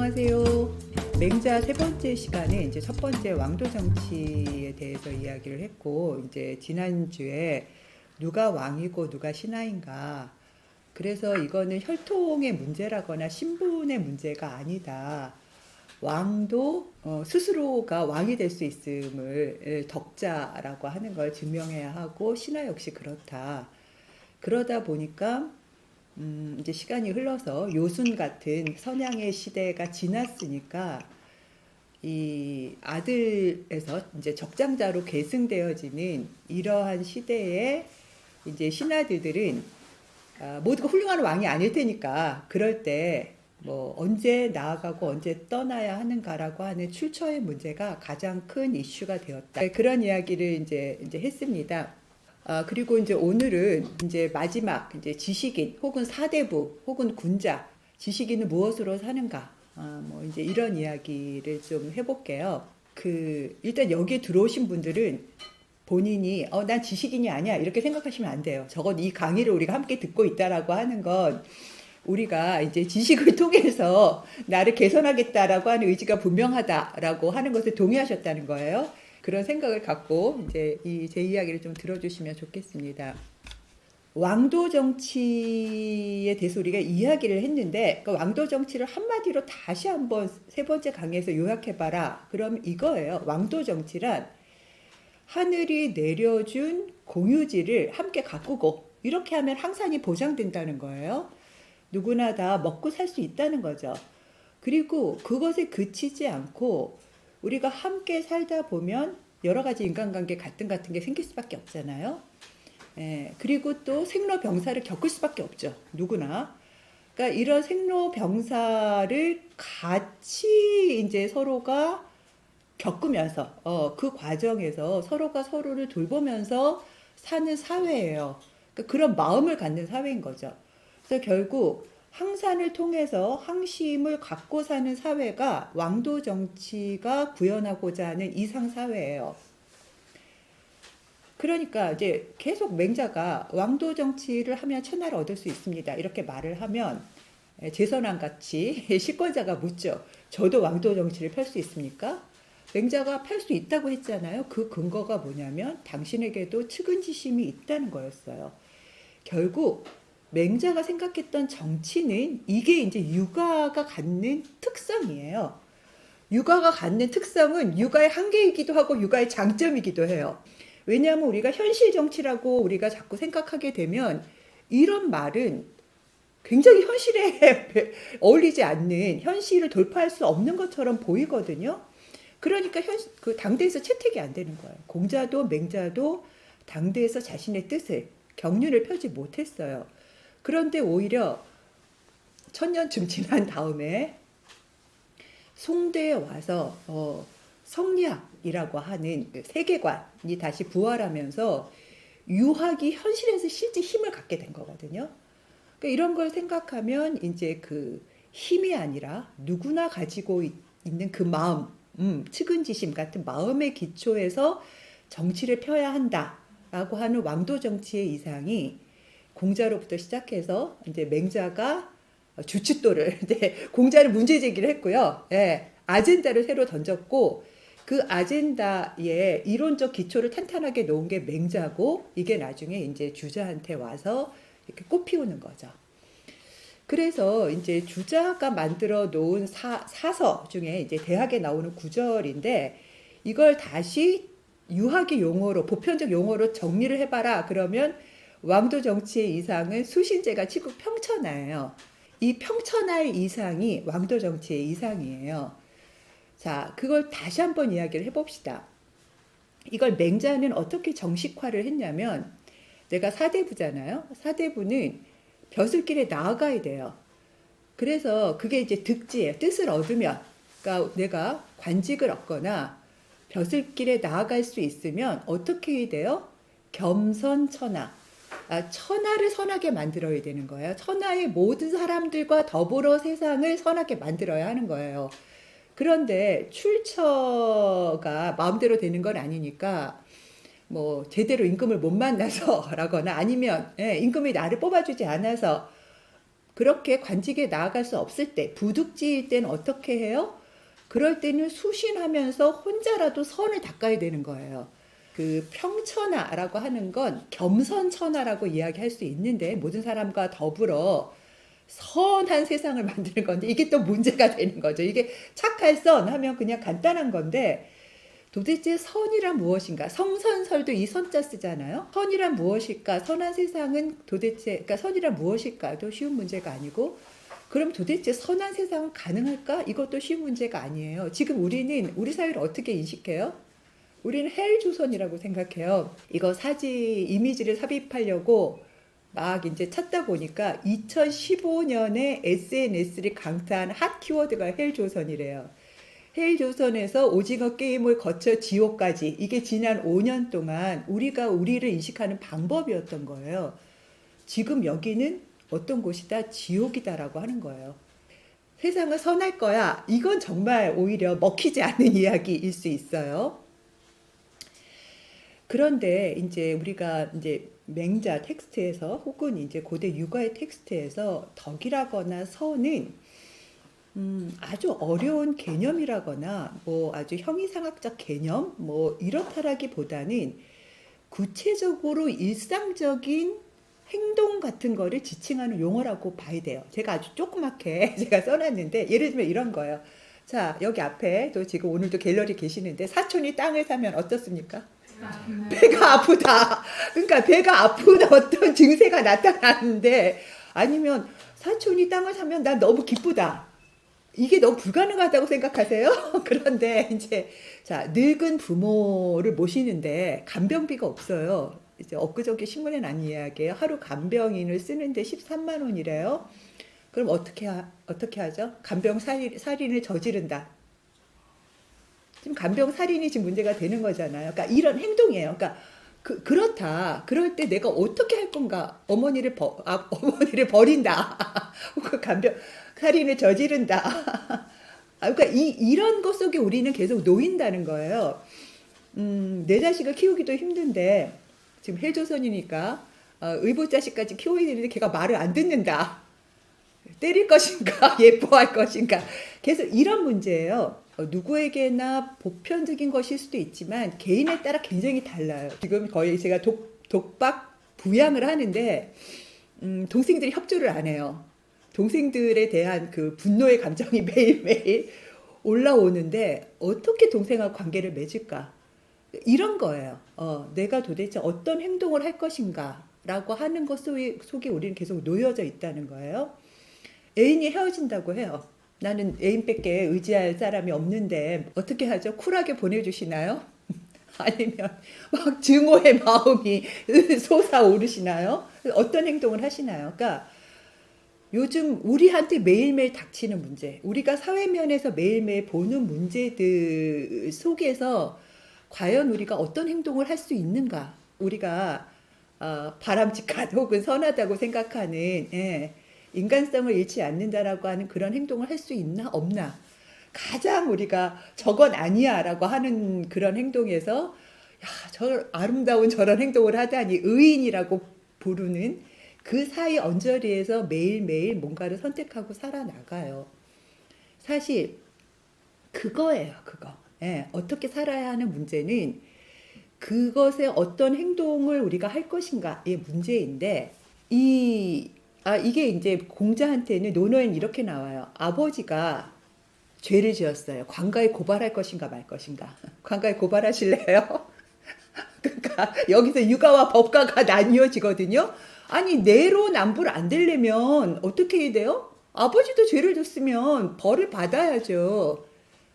안녕하세요. 맹자 세 번째 시간에 이제 첫 번째 왕도 정치에 대해서 이야기를 했고, 이제 지난주에 누가 왕이고 누가 신하인가. 그래서 이거는 혈통의 문제라거나 신분의 문제가 아니다. 왕도 스스로가 왕이 될 수 있음을 덕자라고 하는 걸 증명해야 하고, 신하 역시 그렇다. 그러다 보니까 이제 시간이 흘러서 요순 같은 선양의 시대가 지났으니까 이 아들에서 이제 적장자로 계승되어지는 이러한 시대에 이제 신하들은 모두가 훌륭한 왕이 아닐 테니까 그럴 때 뭐 언제 나아가고 언제 떠나야 하는가라고 하는 출처의 문제가 가장 큰 이슈가 되었다. 네, 그런 이야기를 이제 했습니다. 그리고 이제 오늘은 이제 마지막 이제 지식인 혹은 사대부 혹은 군자, 지식인은 무엇으로 사는가, 뭐 이제 이런 이야기를 좀 해볼게요. 일단 여기에 들어오신 분들은 본인이 난 지식인이 아니야 이렇게 생각하시면 안 돼요. 적어도 이 강의를 우리가 함께 듣고 있다라고 하는 건 우리가 이제 지식을 통해서 나를 개선하겠다라고 하는 의지가 분명하다라고 하는 것을 동의하셨다는 거예요. 그런 생각을 갖고 이제 제 이야기를 좀 들어주시면 좋겠습니다. 왕도 정치에 대해서 우리가 이야기를 했는데 그 왕도 정치를 한마디로 다시 한번 세 번째 강의에서 요약해봐라. 그럼 이거예요. 왕도 정치란 하늘이 내려준 공유지를 함께 가꾸고 이렇게 하면 항산이 보장된다는 거예요. 누구나 다 먹고 살 수 있다는 거죠. 그리고 그것에 그치지 않고 우리가 함께 살다 보면 여러 가지 인간관계 갈등 같은 게 생길 수밖에 없잖아요. 그리고 또 생로병사를 겪을 수밖에 없죠. 누구나. 그러니까 이런 생로병사를 같이 이제 서로가 겪으면서 그 과정에서 서로가 서로를 돌보면서 사는 사회예요. 그러니까 그런 마음을 갖는 사회인 거죠. 그래서 결국 항산을 통해서 항심을 갖고 사는 사회가 왕도 정치가 구현하고자 하는 이상 사회예요. 그러니까 이제 계속 맹자가 왕도 정치를 하면 천하를 얻을 수 있습니다. 이렇게 말을 하면 제선왕 같이 실권자가 묻죠. 저도 왕도 정치를 펼 수 있습니까? 맹자가 펼 수 있다고 했잖아요. 그 근거가 뭐냐면 당신에게도 측은지심이 있다는 거였어요. 결국 맹자가 생각했던 정치는 이게 이제 육아가 갖는 특성이에요. 육아가 갖는 특성은 육아의 한계이기도 하고 육아의 장점이기도 해요. 왜냐하면 우리가 현실 정치라고 우리가 자꾸 생각하게 되면 이런 말은 굉장히 현실에 어울리지 않는, 현실을 돌파할 수 없는 것처럼 보이거든요. 그러니까 그 당대에서 채택이 안 되는 거예요. 공자도 맹자도 당대에서 자신의 뜻을, 경륜을 펴지 못했어요. 그런데 오히려 1000년쯤 지난 다음에 송대에 와서 성리학이라고 하는 세계관이 다시 부활하면서 유학이 현실에서 실제 힘을 갖게 된 거거든요. 그러니까 이런 걸 생각하면 이제 그 힘이 아니라 누구나 가지고 있는 그 마음, 측은지심 같은 마음의 기초에서 정치를 펴야 한다라고 하는 왕도 정치의 이상이 공자로부터 시작해서 이제 맹자가 주춧돌을 이제 공자는 문제 제기를 했고요. 아젠다를 새로 던졌고 그 아젠다의 이론적 기초를 탄탄하게 놓은 게 맹자고 이게 나중에 이제 주자한테 와서 이렇게 꽃피우는 거죠. 그래서 이제 주자가 만들어 놓은 사서 중에 이제 대학에 나오는 구절인데 이걸 다시 유학의 용어로, 보편적 용어로 정리를 해봐라. 그러면 왕도 정치의 이상은 수신제가 치국 평천하예요. 이 평천하의 이상이 왕도 정치의 이상이에요. 자, 그걸 다시 한번 이야기를 해봅시다. 이걸 맹자는 어떻게 정식화를 했냐면 내가 사대부잖아요. 사대부는 벼슬길에 나아가야 돼요. 그래서 그게 이제 득지예요. 뜻을 얻으면, 그러니까 내가 관직을 얻거나 벼슬길에 나아갈 수 있으면 어떻게 해야 돼요? 겸선천하. 천하를 선하게 만들어야 되는 거예요. 천하의 모든 사람들과 더불어 세상을 선하게 만들어야 하는 거예요. 그런데 출처가 마음대로 되는 건 아니니까 뭐 제대로 임금을 못 만나서라거나 아니면 임금이 나를 뽑아주지 않아서 그렇게 관직에 나아갈 수 없을 때, 부득지일 때는 어떻게 해요? 그럴 때는 수신하면서 혼자라도 선을 닦아야 되는 거예요. 그 평천하라고 하는 건 겸선천하라고 이야기할 수 있는데, 모든 사람과 더불어 선한 세상을 만드는 건데, 이게 또 문제가 되는 거죠. 이게 착할 선 하면 그냥 간단한 건데, 도대체 선이란 무엇인가? 성선설도 이 선자 쓰잖아요. 선이란 무엇일까? 선한 세상은 도대체, 그러니까 선이란 무엇일까도 쉬운 문제가 아니고, 그럼 도대체 선한 세상은 가능할까? 이것도 쉬운 문제가 아니에요. 지금 우리 사회를 어떻게 인식해요? 우리는 헬조선이라고 생각해요. 이거 이미지를 삽입하려고 막 이제 찾다 보니까 2015년에 SNS를 강타한 핫 키워드가 헬조선이래요. 헬조선에서 오징어 게임을 거쳐 지옥까지, 이게 지난 5년 동안 우리가 우리를 인식하는 방법이었던 거예요. 지금 여기는 어떤 곳이다? 지옥이다라고 하는 거예요. 세상은 선할 거야. 이건 정말 오히려 먹히지 않는 이야기일 수 있어요. 그런데 이제 우리가 이제 맹자 텍스트에서 혹은 이제 고대 육아의 텍스트에서 덕이라거나 선은 아주 어려운 개념이라거나 뭐 아주 형이상학적 개념 뭐 이렇다라기보다는 구체적으로 일상적인 행동 같은 거를 지칭하는 용어라고 봐야 돼요. 제가 아주 조그맣게 제가 써놨는데, 예를 들면 이런 거예요. 자, 여기 앞에 또 지금 오늘도 갤러리 계시는데, 사촌이 땅을 사면 어떻습니까? 배가 아프다. 그러니까 배가 아픈 어떤 증세가 나타나는데, 아니면 사촌이 땅을 사면 난 너무 기쁘다. 이게 너무 불가능하다고 생각하세요? 그런데 이제 자, 늙은 부모를 모시는데 간병비가 없어요. 이제 엊그저께 신문에 난 이야기예요. 하루 간병인을 쓰는데 13만 원이래요. 그럼 어떻게 하죠? 살인을 저지른다. 지금 간병 살인이 지금 문제가 되는 거잖아요. 그러니까 이런 행동이에요. 그러니까 그렇다. 그럴 때 내가 어떻게 할 건가? 어머니를 버린다. 간병 살인을 저지른다. 그러니까 이런 것 속에 우리는 계속 놓인다는 거예요. 내 자식을 키우기도 힘든데, 지금 헬조선이니까 의붓자식까지 키워야 되는데 걔가 말을 안 듣는다. 때릴 것인가 예뻐할 것인가, 계속 이런 문제예요. 누구에게나 보편적인 것일 수도 있지만 개인에 따라 굉장히 달라요. 지금 거의 제가 독박 부양을 하는데 동생들이 협조를 안 해요. 동생들에 대한 그 분노의 감정이 매일매일 올라오는데 어떻게 동생하고 관계를 맺을까? 이런 거예요. 내가 도대체 어떤 행동을 할 것인가 라고 하는 것 속에 우리는 계속 놓여져 있다는 거예요. 애인이 헤어진다고 해요. 나는 애인밖에 의지할 사람이 없는데 어떻게 하죠? 쿨하게 보내주시나요? 아니면 막 증오의 마음이 솟아오르시나요? 어떤 행동을 하시나요? 그러니까 요즘 우리한테 매일매일 닥치는 문제, 우리가 사회면에서 매일매일 보는 문제들 속에서 과연 우리가 어떤 행동을 할 수 있는가? 우리가 바람직한 혹은 선하다고 생각하는, 인간성을 잃지 않는다라고 하는 그런 행동을 할 수 있나 없나? 가장 우리가 저건 아니야 라고 하는 그런 행동에서, 야, 저 아름다운 저런 행동을 하다니, 의인이라고 부르는 그 사이 언저리에서 매일매일 뭔가를 선택하고 살아나가요. 사실 그거예요, 그거. 어떻게 살아야 하는 문제는 그것에 어떤 행동을 우리가 할 것인가의 문제인데, 이게 이제 공자한테는 논어엔 이렇게 나와요. 아버지가 죄를 지었어요. 관가에 고발할 것인가 말 것인가. 관가에 고발하실래요? 그러니까 여기서 육아와 법가가 나뉘어지거든요. 아니, 내로남불 안 되려면 어떻게 해야 돼요? 아버지도 죄를 졌으면 벌을 받아야죠.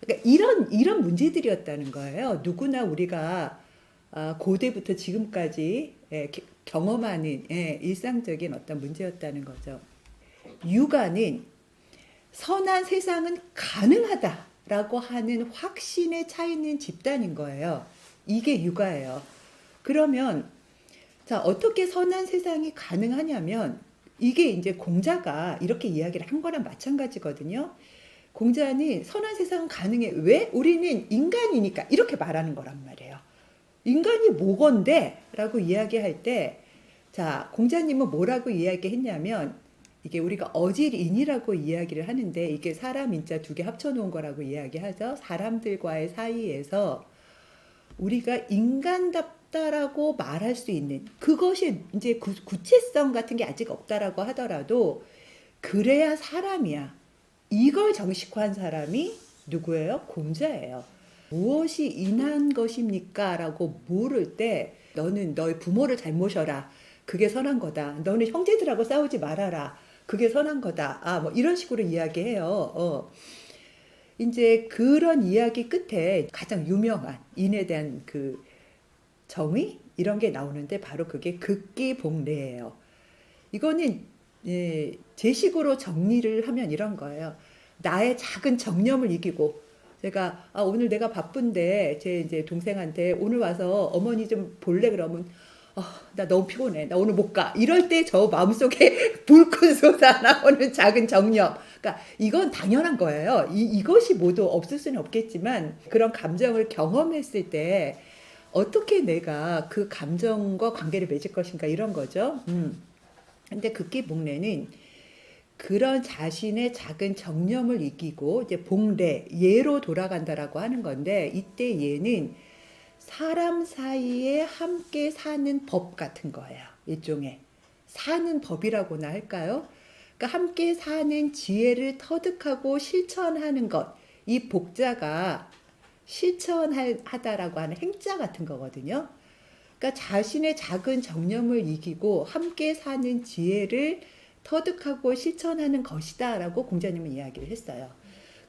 그러니까 이런 문제들이었다는 거예요. 누구나 우리가 고대부터 지금까지 경험하는 일상적인 어떤 문제였다는 거죠. 육아는 선한 세상은 가능하다라고 하는 확신에 차 있는 집단인 거예요. 이게 육아예요. 그러면 자, 어떻게 선한 세상이 가능하냐면, 이게 이제 공자가 이렇게 이야기를 한 거랑 마찬가지거든요. 공자는 선한 세상은 가능해. 왜? 우리는 인간이니까. 이렇게 말하는 거란 말이에요. 인간이 뭐건데? 라고 이야기할 때, 자, 공자님은 뭐라고 이야기했냐면, 이게 우리가 어질인이라고 이야기를 하는데 이게 사람 인자 두 개 합쳐놓은 거라고 이야기하죠. 사람들과의 사이에서 우리가 인간답다라고 말할 수 있는 그것이 이제 구체성 같은 게 아직 없다라고 하더라도 그래야 사람이야. 이걸 정식화한 사람이 누구예요? 공자예요. 무엇이 인한 것입니까? 라고 물을 때 너는 너의 부모를 잘 모셔라. 그게 선한 거다. 너는 형제들하고 싸우지 말아라. 그게 선한 거다. 아, 뭐 이런 식으로 이야기해요. 이제 그런 이야기 끝에 가장 유명한 인에 대한 그 정의 이런 게 나오는데 바로 그게 극기복례예요. 이거는 예, 제 식으로 정리를 하면 이런 거예요. 나의 작은 정념을 이기고 제가 오늘 내가 바쁜데 제 이제 동생한테 오늘 와서 어머니 좀 볼래 그러면 나 너무 피곤해. 나 오늘 못 가. 이럴 때 저 마음속에 불끈 솟아 나오는 작은 정념. 그러니까 이건 당연한 거예요. 이것이 모두 없을 수는 없겠지만 그런 감정을 경험했을 때 어떻게 내가 그 감정과 관계를 맺을 것인가 이런 거죠. 근데 극기복례는 그런 자신의 작은 정념을 이기고 이제 복례, 예로 돌아간다라고 하는 건데 이때 예는 사람 사이에 함께 사는 법 같은 거예요. 일종의 사는 법이라고나 할까요? 그러니까 함께 사는 지혜를 터득하고 실천하는 것. 이 복자가 실천하다라고 하는 행자 같은 거거든요. 그러니까 자신의 작은 정념을 이기고 함께 사는 지혜를 터득하고 실천하는 것이다라고 공자님은 이야기를 했어요.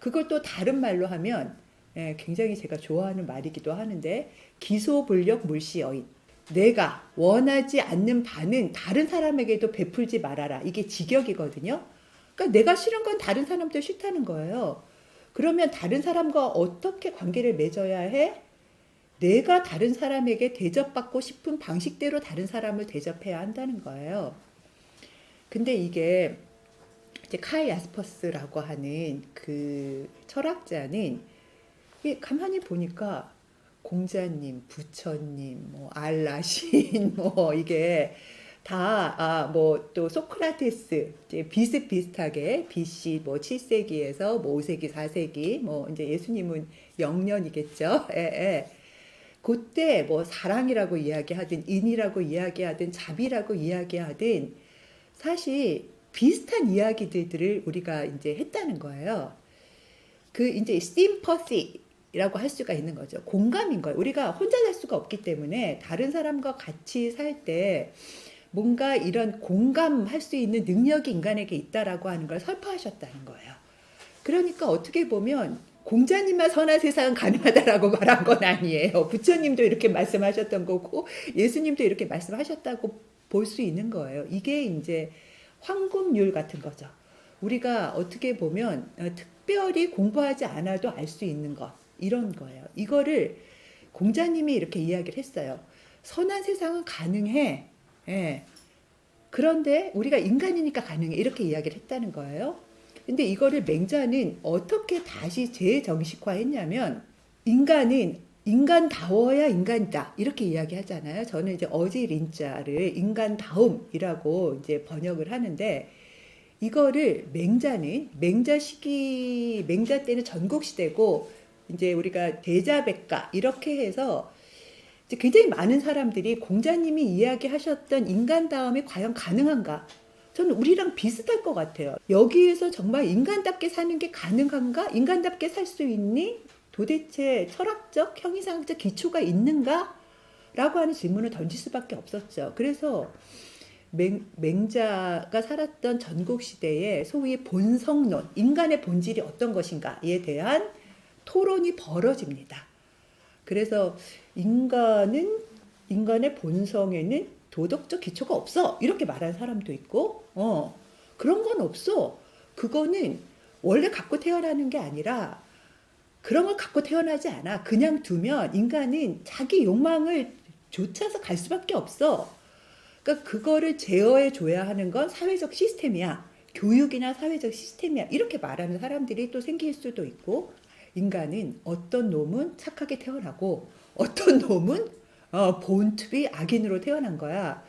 그걸 또 다른 말로 하면 굉장히 제가 좋아하는 말이기도 하는데 기소불력 물시여인. 내가 원하지 않는 바는 다른 사람에게도 베풀지 말아라. 이게 직역이거든요. 그러니까 내가 싫은 건 다른 사람도 싫다는 거예요. 그러면 다른 사람과 어떻게 관계를 맺어야 해? 내가 다른 사람에게 대접받고 싶은 방식대로 다른 사람을 대접해야 한다는 거예요. 근데 이게 이제 카이 야스퍼스라고 하는 그 철학자는 가만히 보니까 공자님, 부처님, 뭐 알라신, 뭐 이게 다 뭐 또 소크라테스 이제 비슷비슷하게 BC 뭐 7세기에서 뭐 5세기, 4세기 뭐 이제 예수님은 0년이겠죠. 예, 예. 그때 뭐 사랑이라고 이야기하든 인이라고 이야기하든 자비라고 이야기하든 사실 비슷한 이야기들을 우리가 이제 했다는 거예요. 그 이제 심퍼시라고 할 수가 있는 거죠. 공감인 거예요. 우리가 혼자 살 수가 없기 때문에 다른 사람과 같이 살 때 뭔가 이런 공감할 수 있는 능력이 인간에게 있다라고 하는 걸 설파하셨다는 거예요. 그러니까 어떻게 보면 공자님만 선한 세상은 가능하다라고 말한 건 아니에요. 부처님도 이렇게 말씀하셨던 거고 예수님도 이렇게 말씀하셨다고 볼 수 있는 거예요. 이게 이제 황금률 같은 거죠. 우리가 어떻게 보면 특별히 공부하지 않아도 알 수 있는 것 이런 거예요. 이거를 공자님이 이렇게 이야기를 했어요. 선한 세상은 가능해. 예. 그런데 우리가 인간이니까 가능해. 이렇게 이야기를 했다는 거예요. 근데 이거를 맹자는 어떻게 다시 재정식화했냐면 인간은 인간다워야 인간이다 이렇게 이야기하잖아요. 저는 이제 어질인자를 인간다움이라고 이제 번역을 하는데 이거를 맹자는 맹자 때는 전국시대고 이제 우리가 대자백가 이렇게 해서 이제 굉장히 많은 사람들이 공자님이 이야기하셨던 인간다움이 과연 가능한가? 저는 우리랑 비슷할 것 같아요. 여기에서 정말 인간답게 사는 게 가능한가? 인간답게 살 수 있니? 도대체 철학적, 형이상학적 기초가 있는가? 라고 하는 질문을 던질 수밖에 없었죠. 그래서 맹자가 살았던 전국시대에 소위 본성론, 인간의 본질이 어떤 것인가에 대한 토론이 벌어집니다. 그래서 인간의 본성에는 도덕적 기초가 없어. 이렇게 말하는 사람도 있고, 그런 건 없어. 그거는 원래 갖고 태어나는 게 아니라 그런 걸 갖고 태어나지 않아. 그냥 두면 인간은 자기 욕망을 좇아서 갈 수밖에 없어. 그러니까 그거를 제어해 줘야 하는 건 사회적 시스템이야. 교육이나 사회적 시스템이야. 이렇게 말하는 사람들이 또 생길 수도 있고 인간은 어떤 놈은 착하게 태어나고 어떤 놈은 본투비 악인으로 태어난 거야.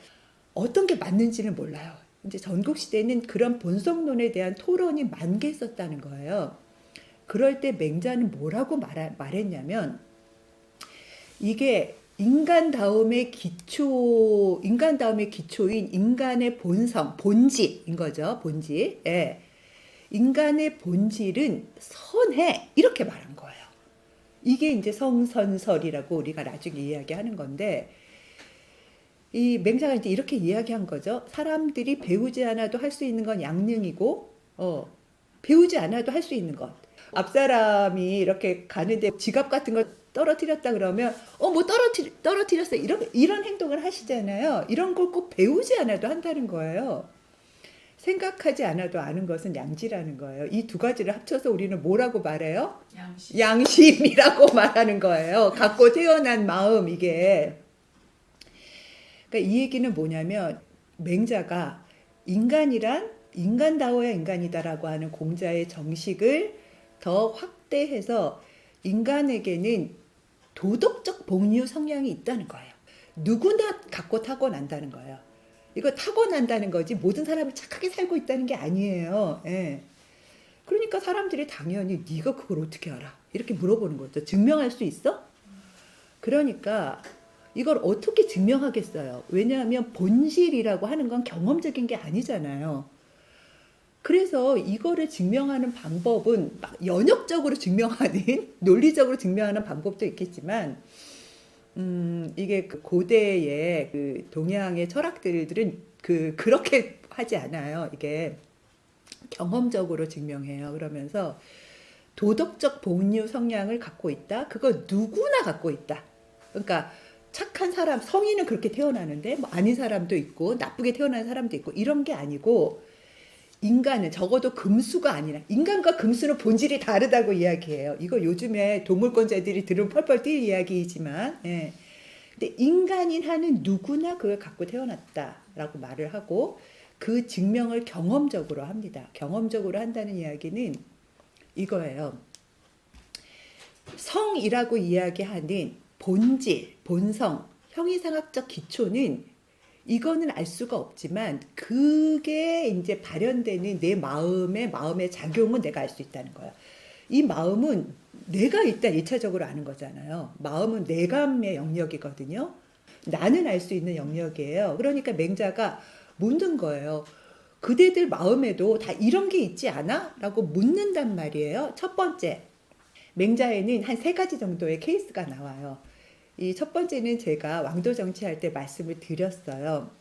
어떤 게 맞는지는 몰라요. 이제 전국시대는 그런 본성론에 대한 토론이 만개했었다는 거예요. 그럴 때 맹자는 뭐라고 말했냐면 이게 인간 다음의 기초인 인간의 본성, 본질인 거죠. 본질. 예. 인간의 본질은 선해. 이렇게 말한 거예요. 이게 이제 성선설이라고 우리가 나중에 이야기하는 건데, 이 맹자가 이제 이렇게 이야기한 거죠. 사람들이 배우지 않아도 할 수 있는 건 양능이고, 배우지 않아도 할 수 있는 것. 앞사람이 이렇게 가는데 지갑 같은 거 떨어뜨렸다 그러면, 뭐 떨어뜨렸어. 이런 행동을 하시잖아요. 이런 걸 꼭 배우지 않아도 한다는 거예요. 생각하지 않아도 아는 것은 양지라는 거예요. 이 두 가지를 합쳐서 우리는 뭐라고 말해요? 양심이라고 말하는 거예요. 갖고 태어난 마음, 이게. 그러니까 이 얘기는 뭐냐면 맹자가 인간이란 인간다워야 인간이다라고 하는 공자의 정식을 더 확대해서 인간에게는 도덕적 복류 성향이 있다는 거예요. 누구나 갖고 타고난다는 거예요. 이거 타고난다는 거지 모든 사람이 착하게 살고 있다는 게 아니에요. 예. 그러니까 사람들이 당연히 네가 그걸 어떻게 알아? 이렇게 물어보는 거죠. 증명할 수 있어? 그러니까 이걸 어떻게 증명하겠어요? 왜냐하면 본질이라고 하는 건 경험적인 게 아니잖아요. 그래서 이거를 증명하는 방법은 막 연역적으로 증명하는 논리적으로 증명하는 방법도 있겠지만 이게 그 고대의 그 동양의 철학들은 그렇게 하지 않아요. 이게 경험적으로 증명해요. 그러면서 도덕적 복류 성향을 갖고 있다. 그거 누구나 갖고 있다. 그러니까 착한 사람, 성인은 그렇게 태어나는데 뭐 아닌 사람도 있고 나쁘게 태어난 사람도 있고 이런 게 아니고 인간은 적어도 금수가 아니라 인간과 금수는 본질이 다르다고 이야기해요. 이거 요즘에 동물권자들이 들으면 펄펄 뛸 이야기이지만 예. 근데 인간인 한은 누구나 그걸 갖고 태어났다라고 말을 하고 그 증명을 경험적으로 합니다. 경험적으로 한다는 이야기는 이거예요. 성이라고 이야기하는 본질, 본성, 형이상학적 기초는 이거는 알 수가 없지만 그게 이제 발현되는 내 마음의 작용은 내가 알 수 있다는 거야. 이 마음은 내가 일단 1차적으로 아는 거잖아요. 마음은 내감의 영역이거든요. 나는 알 수 있는 영역이에요. 그러니까 맹자가 묻는 거예요. 그대들 마음에도 다 이런 게 있지 않아? 라고 묻는단 말이에요. 첫 번째, 맹자에는 한 3가지 정도의 케이스가 나와요. 이 첫 번째는 제가 왕도 정치할 때 말씀을 드렸어요.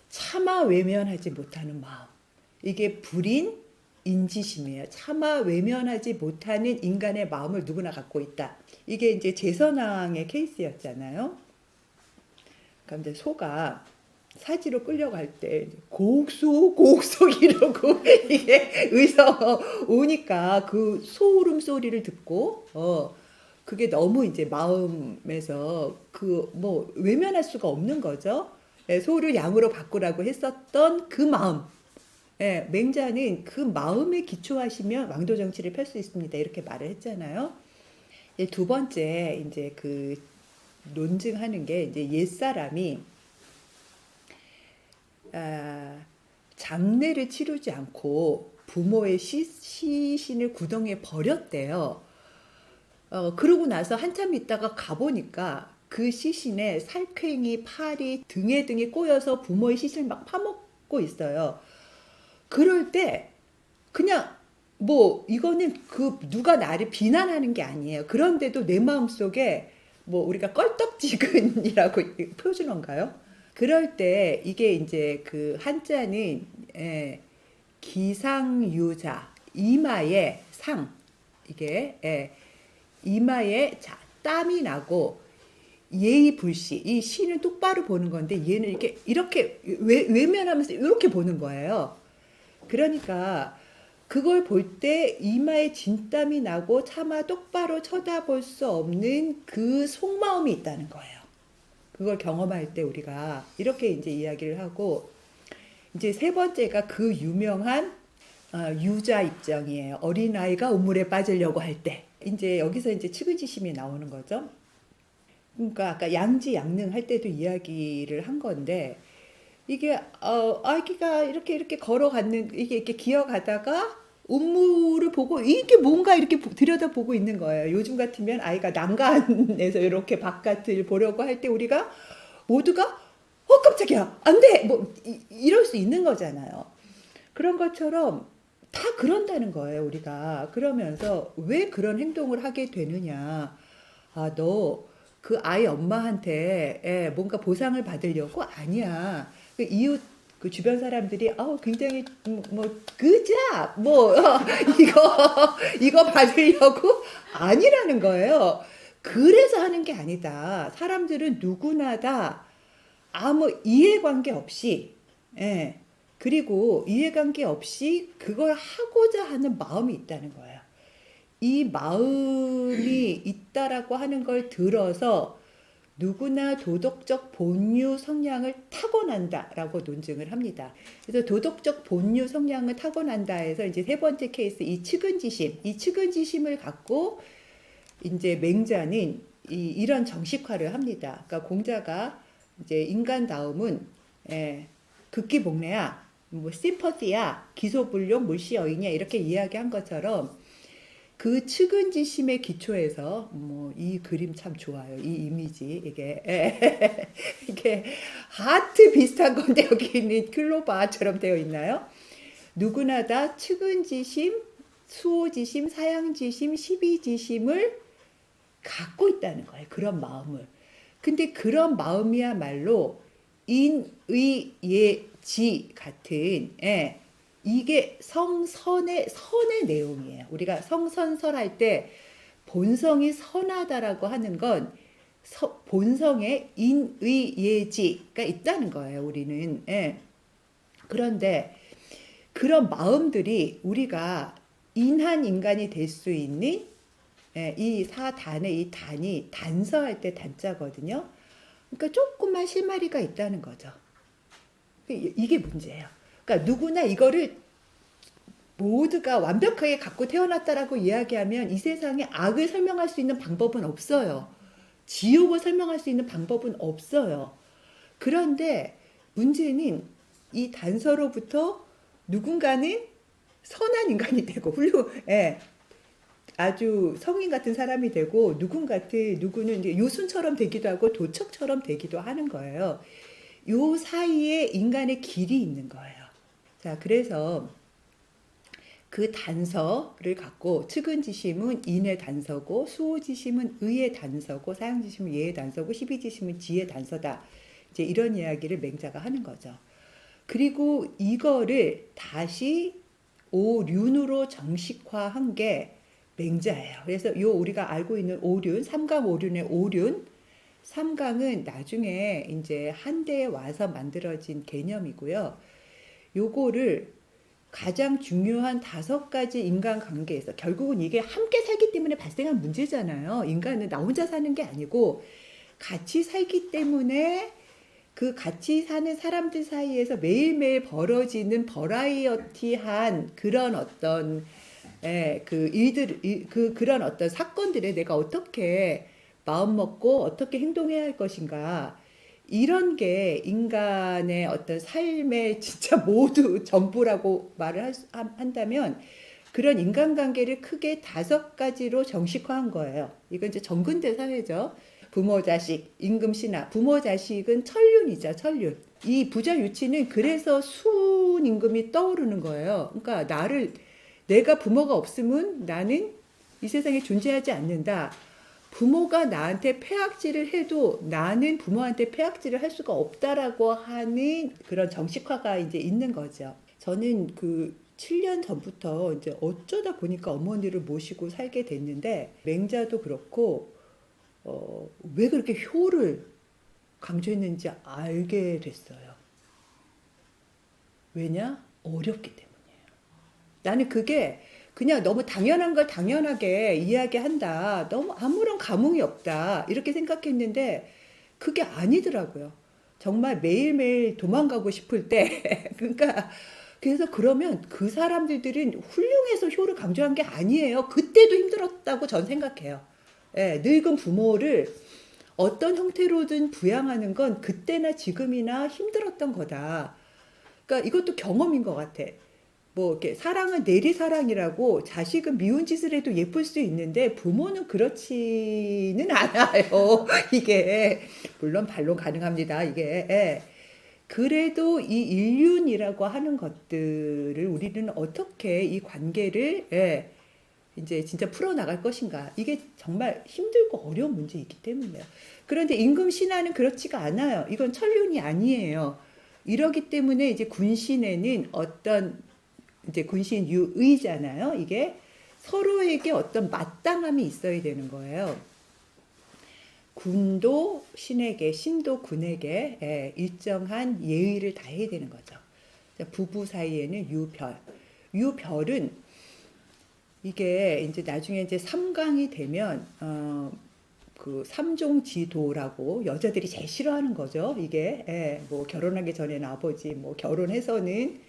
차마 외면하지 못하는 마음. 이게 불인 인지심이에요. 차마 외면하지 못하는 인간의 마음을 누구나 갖고 있다. 이게 이제 제선왕의 케이스였잖아요. 그러니까 이제 소가 사지로 끌려갈 때 곡속 이러고 이게 의서 오니까 그 소름 소리를 듣고 그게 너무 이제 마음에서 그 뭐 외면할 수가 없는 거죠. 예, 소를 양으로 바꾸라고 했었던 그 마음. 예, 맹자는 그 마음에 기초하시면 왕도 정치를 펼 수 있습니다. 이렇게 말을 했잖아요. 예, 두 번째 이제 그 논증하는 게 이제 옛사람이 장례를 치르지 않고 부모의 시신을 구덩이에 버렸대요. 그러고 나서 한참 있다가 가보니까 그 시신에 살쾡이, 파리, 등에 꼬여서 부모의 시신을 막 파먹고 있어요. 그럴 때 그냥 뭐 이거는 그 누가 나를 비난하는 게 아니에요. 그런데도 내 마음속에 뭐 우리가 껄떡지근이라고 표준어인가요? 그럴 때 이게 이제 그 한자는 기상유자, 이마에 상, 이게 이마에 땀이 나고 예의불시, 이 시는 똑바로 보는 건데 얘는 이렇게 외면하면서 이렇게 보는 거예요. 그러니까 그걸 볼 때 이마에 진땀이 나고 차마 똑바로 쳐다볼 수 없는 그 속마음이 있다는 거예요. 그걸 경험할 때 우리가 이렇게 이제 이야기를 하고 이제 세 번째가 그 유명한 유자 입장이에요. 어린아이가 우물에 빠지려고 할 때 이제 여기서 이제 측은지심이 나오는 거죠. 그러니까 아까 양지 양능 할 때도 이야기를 한 건데 이게 아기가 이렇게 걸어갔는 이게 이렇게 기어가다가 운무를 보고 이게 뭔가 이렇게 들여다보고 있는 거예요. 요즘 같으면 아이가 난간에서 이렇게 바깥을 보려고 할 때 우리가 모두가 깜짝이야 안 돼 뭐 이럴 수 있는 거잖아요. 그런 것처럼 다 그런다는 거예요, 우리가. 그러면서 왜 그런 행동을 하게 되느냐. 아, 너 그 아이 엄마한테 뭔가 보상을 받으려고? 아니야. 그 이웃 그 주변 사람들이 굉장히 뭐 그자 뭐 이거 받으려고 아니라는 거예요. 그래서 하는 게 아니다. 사람들은 누구나 다 아무 이해관계 없이 예. 그리고 이해관계 없이 그걸 하고자 하는 마음이 있다는 거예요. 이 마음이 있다라고 하는 걸 들어서 누구나 도덕적 본유 성향을 타고난다라고 논증을 합니다. 그래서 도덕적 본유 성향을 타고난다 해서 이제 세 번째 케이스 이 측은지심을 갖고 이제 맹자는 이런 정식화를 합니다. 그러니까 공자가 이제 인간다움은 극기복례야, 뭐 심퍼티야, 기소불용, 물시여이냐 이렇게 이야기한 것처럼 그 측은지심의 기초에서 뭐 이 그림 참 좋아요. 이 이미지 이게 이게 하트 비슷한 건데 여기 있는 클로바처럼 되어 있나요? 누구나 다 측은지심, 수호지심, 사양지심, 시비지심을 갖고 있다는 거예요. 그런 마음을. 근데 그런 마음이야말로 인의예지 같은 이게 선의 내용이에요. 우리가 성선설할 때 본성이 선하다라고 하는 건 본성에 인의예지가 있다는 거예요. 우리는. 그런데 그런 마음들이 우리가 인한 인간이 될 수 있는 이 사단의 이 단이 단서할 때 단자거든요. 그러니까 조금만 실마리가 있다는 거죠. 이게 문제예요. 그러니까 누구나 이거를 모두가 완벽하게 갖고 태어났다라고 이야기하면 이 세상에 악을 설명할 수 있는 방법은 없어요. 지옥을 설명할 수 있는 방법은 없어요. 그런데 문제는 이 단서로부터 누군가는 선한 인간이 되고 아주 성인 같은 사람이 되고 누구는 이제 요순처럼 되기도 하고 도척처럼 되기도 하는 거예요. 요 사이에 인간의 길이 있는 거예요. 자, 그래서 그 단서를 갖고 측은지심은 인의 단서고 수호지심은 의의 단서고 사양지심은 예의 단서고 시비지심은 지의 단서다. 이제 이런 이야기를 맹자가 하는 거죠. 그리고 이거를 다시 오륜으로 정식화한 게 맹자예요. 그래서 요 우리가 알고 있는 오륜, 삼강오륜의 오륜, 삼강은 나중에 이제 한대에 와서 만들어진 개념이고요. 요거를 가장 중요한 5가지 인간관계에서 결국은 이게 함께 살기 때문에 발생한 문제잖아요. 인간은 나 혼자 사는 게 아니고 같이 살기 때문에 그 같이 사는 사람들 사이에서 매일매일 벌어지는 버라이어티한 그런 어떤 그 일들 그런 어떤 사건들에 내가 어떻게 마음 먹고 어떻게 행동해야 할 것인가 이런 게 인간의 어떤 삶의 진짜 모두 전부라고 말을 한다면 그런 인간관계를 크게 5가지로 정식화한 거예요. 이건 이제 정근대 사회죠. 부모, 자식, 임금, 신하. 부모, 자식은 천륜이죠. 천륜. 이 부자 유치는 그래서 순 임금이 떠오르는 거예요. 그러니까 내가 부모가 없으면 나는 이 세상에 존재하지 않는다. 부모가 나한테 폐악질을 해도 나는 부모한테 폐악질을 할 수가 없다라고 하는 그런 정식화가 이제 있는 거죠. 저는 그 7년 전부터 이제 어쩌다 보니까 어머니를 모시고 살게 됐는데 맹자도 그렇고 왜 그렇게 효를 강조했는지 알게 됐어요. 왜냐? 어렵기 때문이에요. 나는 그게 그냥 너무 당연한 걸 당연하게 이야기한다. 너무 아무런 감흥이 없다. 이렇게 생각했는데 그게 아니더라고요. 정말 매일매일 도망가고 싶을 때 그러니까 그래서 그러면 그 사람들은 훌륭해서 효를 강조한 게 아니에요. 그때도 힘들었다고 전 생각해요. 예, 늙은 부모를 어떤 형태로든 부양하는 건 그때나 지금이나 힘들었던 거다. 그러니까 이것도 경험인 것 같아. 뭐 이렇게 사랑은 내리사랑이라고 자식은 미운 짓을 해도 예쁠 수 있는데 부모는 그렇지는 않아요. 이게 물론 반론 가능합니다. 이게 예. 그래도 이 인륜이라고 하는 것들을 우리는 어떻게 이 관계를 예, 이제 진짜 풀어나갈 것인가. 이게 정말 힘들고 어려운 문제이기 때문이에요. 그런데 임금 신하는 그렇지가 않아요. 이건 천륜이 아니에요. 이러기 때문에 이제 군신에는 어떤 이제 군신 유의잖아요. 이게 서로에게 어떤 마땅함이 있어야 되는 거예요. 군도 신에게, 신도 군에게 예, 일정한 예의를 다해야 되는 거죠. 부부 사이에는 유별. 유별은 이게 이제 나중에 이제 삼강이 되면 그 삼종지도라고 여자들이 제일 싫어하는 거죠. 이게 예, 뭐 결혼하기 전에는 아버지, 뭐 결혼해서는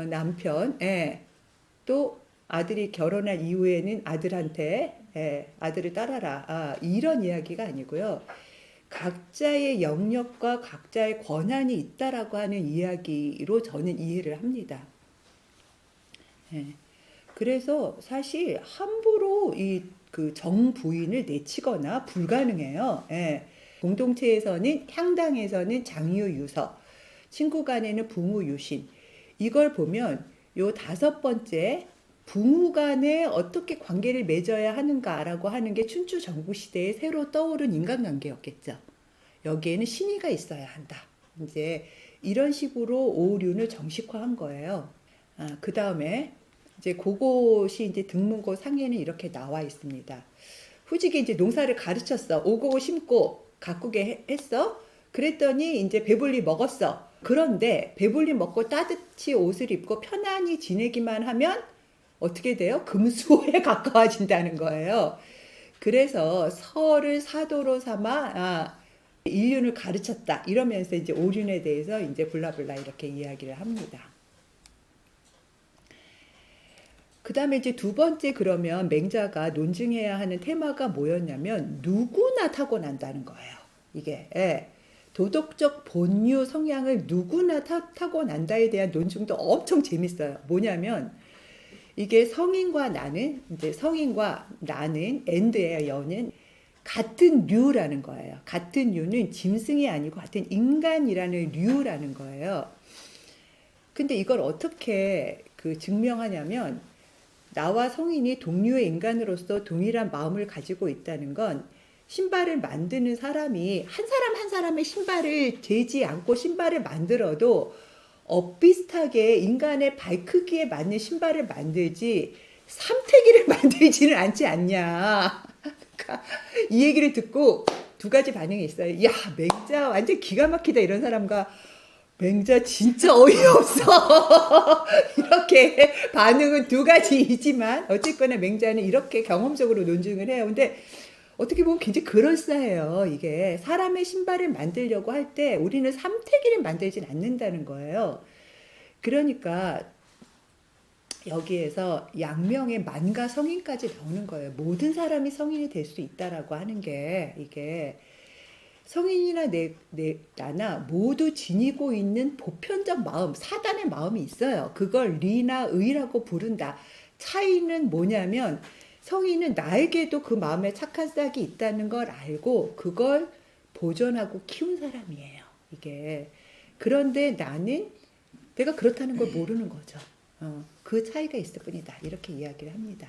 남편, 예, 또 아들이 결혼한 이후에는 아들한테 예, 아들을 따라라. 이런 이야기가 아니고요. 각자의 영역과 각자의 권한이 있다라고 하는 이야기로 저는 이해를 합니다. 예. 그래서 사실 함부로 이 그 정부인을 내치거나 불가능해요. 예. 공동체에서는 향당에서는 장유유서, 친구 간에는 부무유신. 이걸 보면 요 다섯 번째 부부 간에 어떻게 관계를 맺어야 하는가라고 하는 게 춘추 전국시대에 새로 떠오른 인간관계였겠죠. 여기에는 신의가 있어야 한다. 이제 이런 식으로 오륜을 정식화한 거예요. 그 다음에 이제 그것이 이제 등문고 상에는 이렇게 나와 있습니다. 후직이 이제 농사를 가르쳤어. 오고 심고 가꾸게 했어. 그랬더니 이제 배불리 먹었어. 그런데 배불리 먹고 따뜻히 옷을 입고 편안히 지내기만 하면 어떻게 돼요? 금수호에 가까워진다는 거예요. 그래서 서를 사도로 삼아 인륜을 가르쳤다. 이러면서 이제 오륜에 대해서 이제 블라블라 이렇게 이야기를 합니다. 그 다음에 이제 두 번째 그러면 맹자가 논증해야 하는 테마가 뭐였냐면 누구나 타고난다는 거예요. 이게 예. 도덕적 본유 성향을 누구나 타고난다에 대한 논증도 엄청 재밌어요. 뭐냐면 이게 성인과 나는 이제 성인과 나는 엔드예요. 여는 같은 류라는 거예요. 같은 류는 짐승이 아니고 같은 인간이라는 류라는 거예요. 근데 이걸 어떻게 그 증명하냐면 나와 성인이 동류의 인간으로서 동일한 마음을 가지고 있다는 건 신발을 만드는 사람이 한 사람 한 사람의 신발을 재지 않고 신발을 만들어도 비슷하게 인간의 발 크기에 맞는 신발을 만들지 삼태기를 만들지는 않지 않냐. 그러니까 이 얘기를 듣고 두 가지 반응이 있어요. 야, 맹자 완전 기가 막히다 이런 사람과 맹자 진짜 어이없어. 이렇게 반응은 두 가지이지만 어쨌거나 맹자는 이렇게 경험적으로 논증을 해요. 근데 어떻게 보면 굉장히 그럴싸해요. 이게 사람의 신발을 만들려고 할 때 우리는 삼태기를 만들진 않는다는 거예요. 그러니까 여기에서 양명의 만가 성인까지 나오는 거예요. 모든 사람이 성인이 될 수 있다라고 하는 게 이게 성인이나 나나 모두 지니고 있는 보편적 마음, 사단의 마음이 있어요. 그걸 리나 의라고 부른다. 차이는 뭐냐면 성인은 나에게도 그 마음에 착한 싹이 있다는 걸 알고 그걸 보존하고 키운 사람이에요. 이게. 그런데 나는 내가 그렇다는 걸 모르는 거죠. 그 차이가 있을 뿐이다. 이렇게 이야기를 합니다.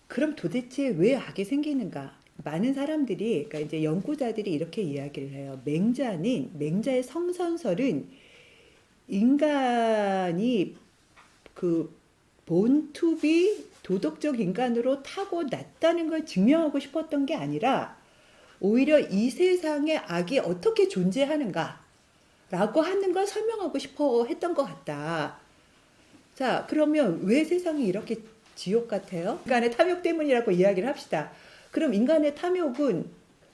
그럼 도대체 왜 악이 생기는가? 많은 사람들이, 그러니까 이제 연구자들이 이렇게 이야기를 해요. 맹자의 성선설은 인간이 그 본투비 도덕적 인간으로 타고났다는 걸 증명하고 싶었던 게 아니라 오히려 이 세상에 악이 어떻게 존재하는가 라고 하는 걸 설명하고 싶어 했던 것 같다. 자, 그러면 왜 세상이 이렇게 지옥 같아요? 인간의 탐욕 때문이라고 이야기를 합시다. 그럼 인간의 탐욕은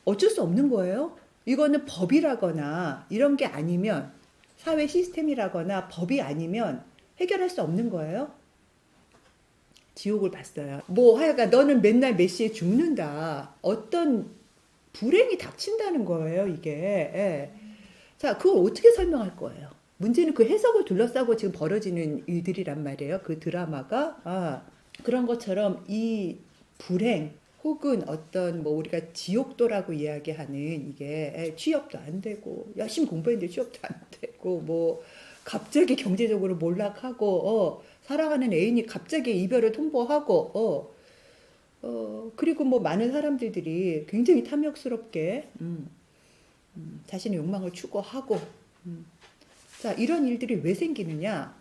어쩔 수 없는 거예요? 이거는 법이라거나 이런 게 아니면 사회 시스템이라거나 법이 아니면 해결할 수 없는 거예요? 지옥을 봤어요. 뭐 하여간 너는 맨날 몇 시에 죽는다. 어떤 불행이 닥친다는 거예요, 이게. 예. 자, 그걸 어떻게 설명할 거예요? 문제는 그 해석을 둘러싸고 지금 벌어지는 일들이란 말이에요. 그 드라마가. 그런 것처럼 이 불행 혹은 어떤 뭐 우리가 지옥도라고 이야기하는 이게 취업도 안 되고 열심히 공부했는데 취업도 안 되고 뭐 갑자기 경제적으로 몰락하고 사랑하는 애인이 갑자기 이별을 통보하고 그리고 뭐 많은 사람들이 굉장히 탐욕스럽게 자신의 욕망을 추구하고 자, 이런 일들이 왜 생기느냐?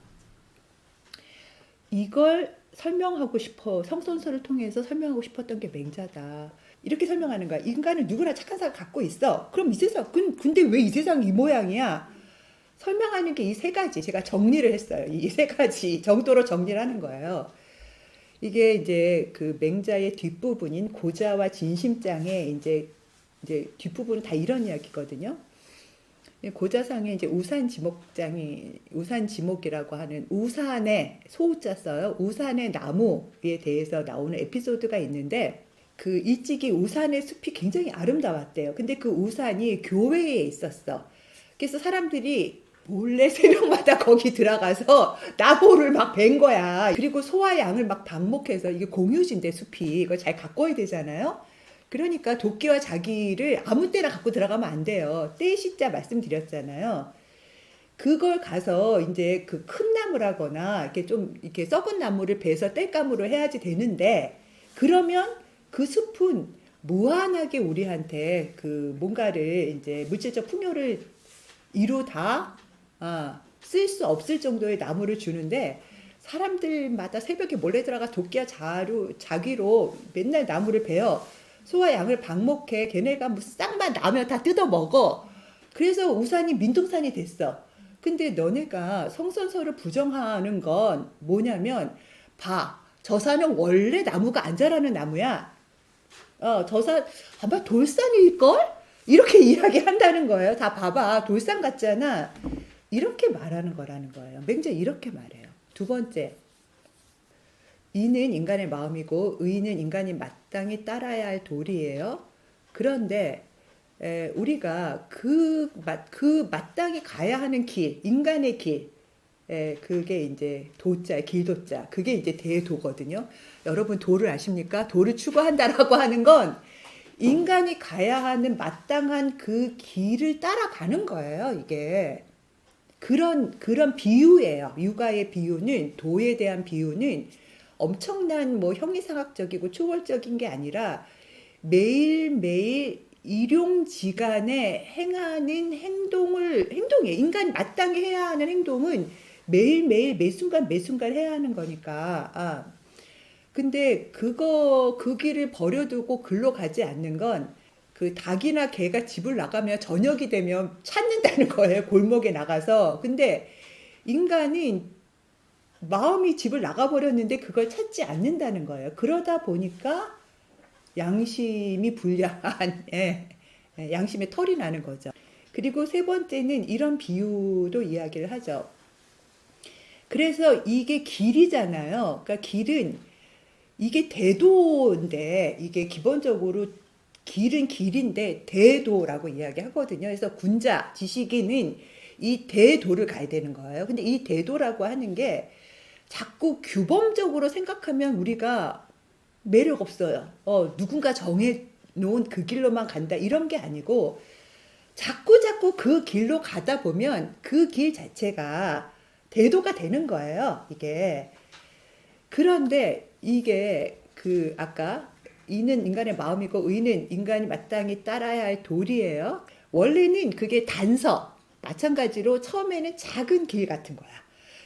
이걸 설명하고 싶어, 성선설을 통해서 설명하고 싶었던 게 맹자다. 이렇게 설명하는 거야. 인간은 누구나 착한 사람 갖고 있어. 그럼 이 세상, 근데 왜 이 세상이 이 모양이야? 설명하는 게 이 세 가지. 제가 정리를 했어요. 이 세 가지 정도로 정리를 하는 거예요. 이게 이제 그 맹자의 뒷부분인 고자와 진심장의 이제 뒷부분은 다 이런 이야기거든요. 고자상에 이제 우산지목이라고 하는 우산의 소자 써요. 우산의 나무에 대해서 나오는 에피소드가 있는데 그 일찍이 우산의 숲이 굉장히 아름다웠대요. 근데 그 우산이 교회에 있었어. 그래서 사람들이 몰래 새벽마다 거기 들어가서 나무를 막 벤 거야. 그리고 소와 양을 막 방목해서 이게 공유진대 숲이 이걸 잘 가꿔야 되잖아요. 그러니까 도끼와 자기를 아무 때나 갖고 들어가면 안 돼요. 떼시자 말씀드렸잖아요. 그걸 가서 이제 그 큰 나무라거나 이렇게 좀 이렇게 썩은 나무를 베서 땔감으로 해야지 되는데 그러면 그 숲은 무한하게 우리한테 그 뭔가를 이제 물질적 풍요를 이루다 쓸 수 없을 정도의 나무를 주는데 사람들마다 새벽에 몰래 들어가 도끼와 자기로 맨날 나무를 베어 소와 양을 방목해. 걔네가 무슨 쌍만 나면 다 뜯어 먹어. 그래서 우산이 민둥산이 됐어. 근데 너네가 성선설을 부정하는 건 뭐냐면 저 산은 원래 나무가 안 자라는 나무야. 저 산 아마 돌산일걸? 이렇게 이야기한다는 거예요. 다 봐봐. 돌산 같잖아. 이렇게 말하는 거라는 거예요. 맹자 이렇게 말해요. 두 번째. 이는 인간의 마음이고 의는 인간이 마땅히 따라야 할 도리예요. 그런데 우리가 그 마땅히 가야 하는 길, 인간의 길, 그게 이제 도자, 길도자, 그게 이제 대도거든요. 여러분 도를 아십니까? 도를 추구한다라고 하는 건 인간이 가야 하는 마땅한 그 길을 따라가는 거예요. 이게 그런 비유예요. 육아의 비유는 도에 대한 비유는 엄청난 뭐 형이상학적이고 초월적인 게 아니라 매일매일 일용지간에 행하는 행동이에요. 인간이 마땅히 해야 하는 행동은 매일매일 매순간 해야 하는 거니까. 근데 그 길을 버려두고 글로 가지 않는 건 그 닭이나 개가 집을 나가면 저녁이 되면 찾는다는 거예요. 골목에 나가서. 근데 인간은 마음이 집을 나가버렸는데 그걸 찾지 않는다는 거예요. 그러다 보니까 양심이 불량한 양심의 털이 나는 거죠. 그리고 세 번째는 이런 비유도 이야기를 하죠. 그래서 이게 길이잖아요. 그러니까 길은 이게 대도인데 이게 기본적으로 길은 길인데 대도라고 이야기하거든요. 그래서 군자, 지식인은 이 대도를 가야 되는 거예요. 근데 이 대도라고 하는 게 자꾸 규범적으로 생각하면 우리가 매력 없어요. 누군가 정해 놓은 그 길로만 간다 이런 게 아니고 자꾸 그 길로 가다 보면 그 길 자체가 대도가 되는 거예요. 이게. 그런데 이게 아까 이는 인간의 마음이고 의는 인간이 마땅히 따라야 할 도리예요. 원래는 그게 단서, 마찬가지로 처음에는 작은 길 같은 거야.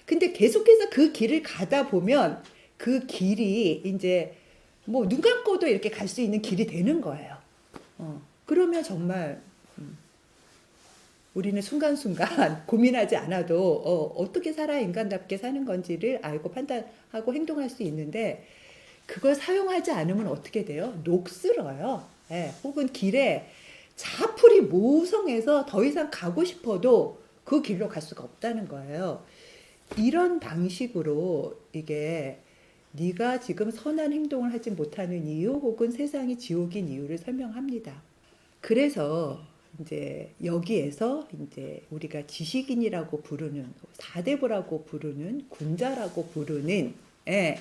근데 계속해서 그 길을 가다 보면 그 길이 이제 뭐 눈 감고도 이렇게 갈 수 있는 길이 되는 거예요. 그러면 정말 우리는 순간순간 고민하지 않아도 어떻게 살아야 인간답게 사는 건지를 알고 판단하고 행동할 수 있는데 그걸 사용하지 않으면 어떻게 돼요? 녹슬어요. 혹은 길에 자풀이 모성해서 더 이상 가고 싶어도 그 길로 갈 수가 없다는 거예요. 이런 방식으로 이게 네가 지금 선한 행동을 하지 못하는 이유 혹은 세상이 지옥인 이유를 설명합니다. 그래서 이제 여기에서 이제 우리가 지식인이라고 부르는 사대부라고 부르는 군자라고 부르는 예,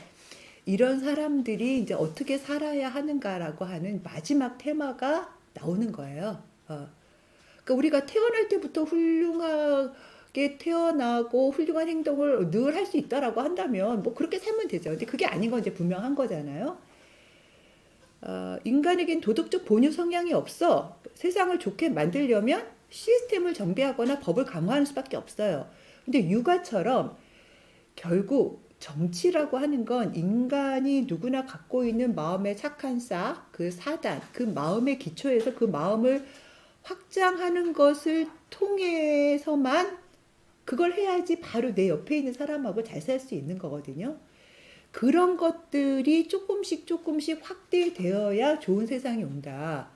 이런 사람들이 이제 어떻게 살아야 하는가라고 하는 마지막 테마가 나오는 거예요. 그러니까 우리가 태어날 때부터 훌륭하게 태어나고 훌륭한 행동을 늘 할 수 있다라고 한다면 뭐 그렇게 살면 되죠. 근데 그게 아닌 건 이제 분명한 거잖아요. 인간에겐 도덕적 본유 성향이 없어. 세상을 좋게 만들려면 시스템을 정비하거나 법을 강화하는 수밖에 없어요. 근데 육아처럼 결국 정치라고 하는 건 인간이 누구나 갖고 있는 마음의 착한 싹, 그 사단, 그 마음의 기초에서 그 마음을 확장하는 것을 통해서만 그걸 해야지 바로 내 옆에 있는 사람하고 잘 살 수 있는 거거든요. 그런 것들이 조금씩 조금씩 확대되어야 좋은 세상이 온다.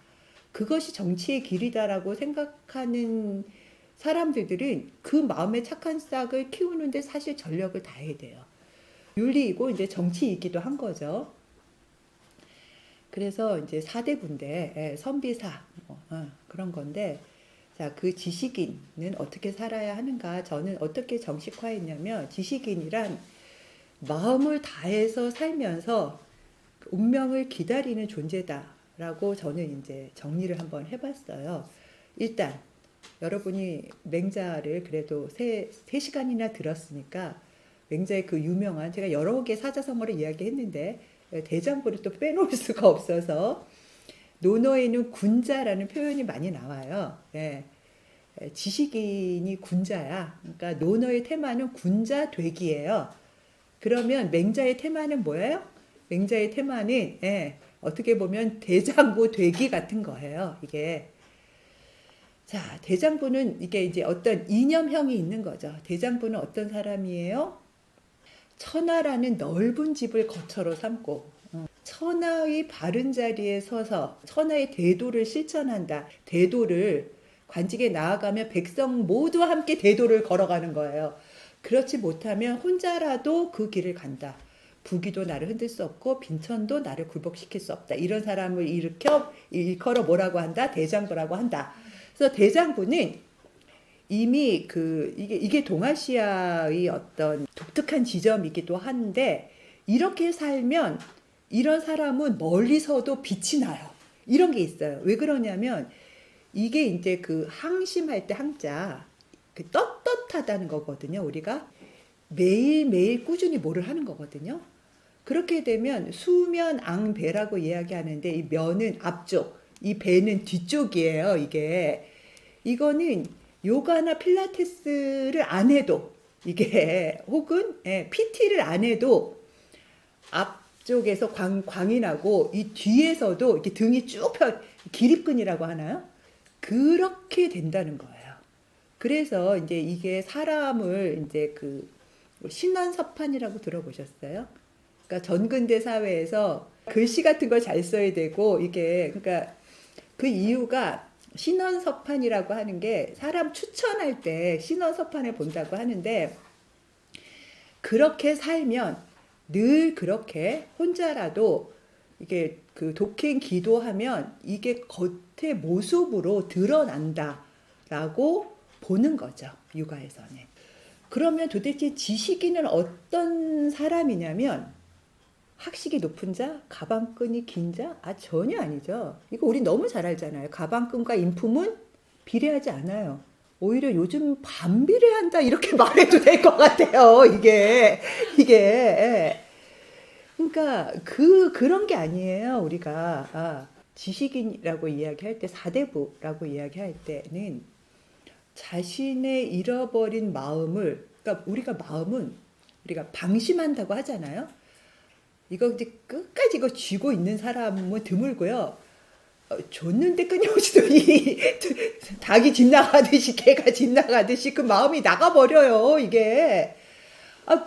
그것이 정치의 길이다라고 생각하는 사람들은 그 마음의 착한 싹을 키우는데 사실 전력을 다해야 돼요. 윤리이고 이제 정치이기도 한 거죠. 그래서 이제 사대부인데 선비사 그런 건데 자, 그 지식인은 어떻게 살아야 하는가? 저는 어떻게 정식화했냐면 지식인이란 마음을 다해서 살면서 운명을 기다리는 존재다라고 저는 이제 정리를 한번 해봤어요. 일단 여러분이 맹자를 그래도 세 시간이나 들었으니까 맹자의 그 유명한 제가 여러 개 사자성어를 이야기했는데 대장부를 또 빼놓을 수가 없어서 논어에는 군자라는 표현이 많이 나와요. 예. 지식인이 군자야. 그러니까 논어의 테마는 군자 되기예요. 그러면 맹자의 테마는 뭐예요? 맹자의 테마는 어떻게 보면 대장부 되기 같은 거예요. 이게 자 대장부는 이게 이제 어떤 이념형이 있는 거죠. 대장부는 어떤 사람이에요? 천하라는 넓은 집을 거처로 삼고 천하의 바른 자리에 서서 천하의 대도를 실천한다. 대도를 관직에 나아가면 백성 모두 함께 대도를 걸어가는 거예요. 그렇지 못하면 혼자라도 그 길을 간다. 부귀도 나를 흔들 수 없고 빈천도 나를 굴복시킬 수 없다. 이런 사람을 일컬어 뭐라고 한다? 대장부라고 한다. 그래서 대장부는 이미 이게 동아시아의 어떤 독특한 지점이기도 한데 이렇게 살면 이런 사람은 멀리서도 빛이 나요. 이런 게 있어요. 왜 그러냐면 이게 이제 그 항심할 때 항자 그 떳떳하다는 거거든요. 우리가 매일매일 꾸준히 뭐를 하는 거거든요. 그렇게 되면 수면 앙배라고 이야기하는데 이 면은 앞쪽, 이 배는 뒤쪽이에요. 이거는 요가나 필라테스를 안 해도 이게 혹은 PT를 안 해도 앞쪽에서 광이 나고 이 뒤에서도 이렇게 등이 쭉 기립근이라고 하나요? 그렇게 된다는 거예요. 그래서 이제 이게 사람을 이제 그 신원서판이라고 들어보셨어요? 그러니까 전근대 사회에서 글씨 같은 걸 잘 써야 되고 이게 그러니까 그 이유가 신원서판이라고 하는 게 사람 추천할 때 신원서판을 본다고 하는데 그렇게 살면 늘 그렇게 혼자라도 이게 그 독행 기도하면 이게 겉의 모습으로 드러난다라고 보는 거죠. 육아에서는. 그러면 도대체 지식인은 어떤 사람이냐면 학식이 높은 자, 가방끈이 긴 자? 전혀 아니죠. 이거 우리 너무 잘 알잖아요. 가방끈과 인품은 비례하지 않아요. 오히려 요즘 반비례한다 이렇게 말해도 될 것 같아요. 이게. 그러니까 그런 게 아니에요. 우리가 지식인이라고 이야기할 때 사대부라고 이야기할 때는 자신의 잃어버린 마음을 그러니까 우리가 방심한다고 하잖아요. 이거 이제 끝까지 이거 쥐고 있는 사람은 드물고요. 줬는데 끊임없이 닭이 집 나가듯이 개가 집 나가듯이 그 마음이 나가버려요. 이게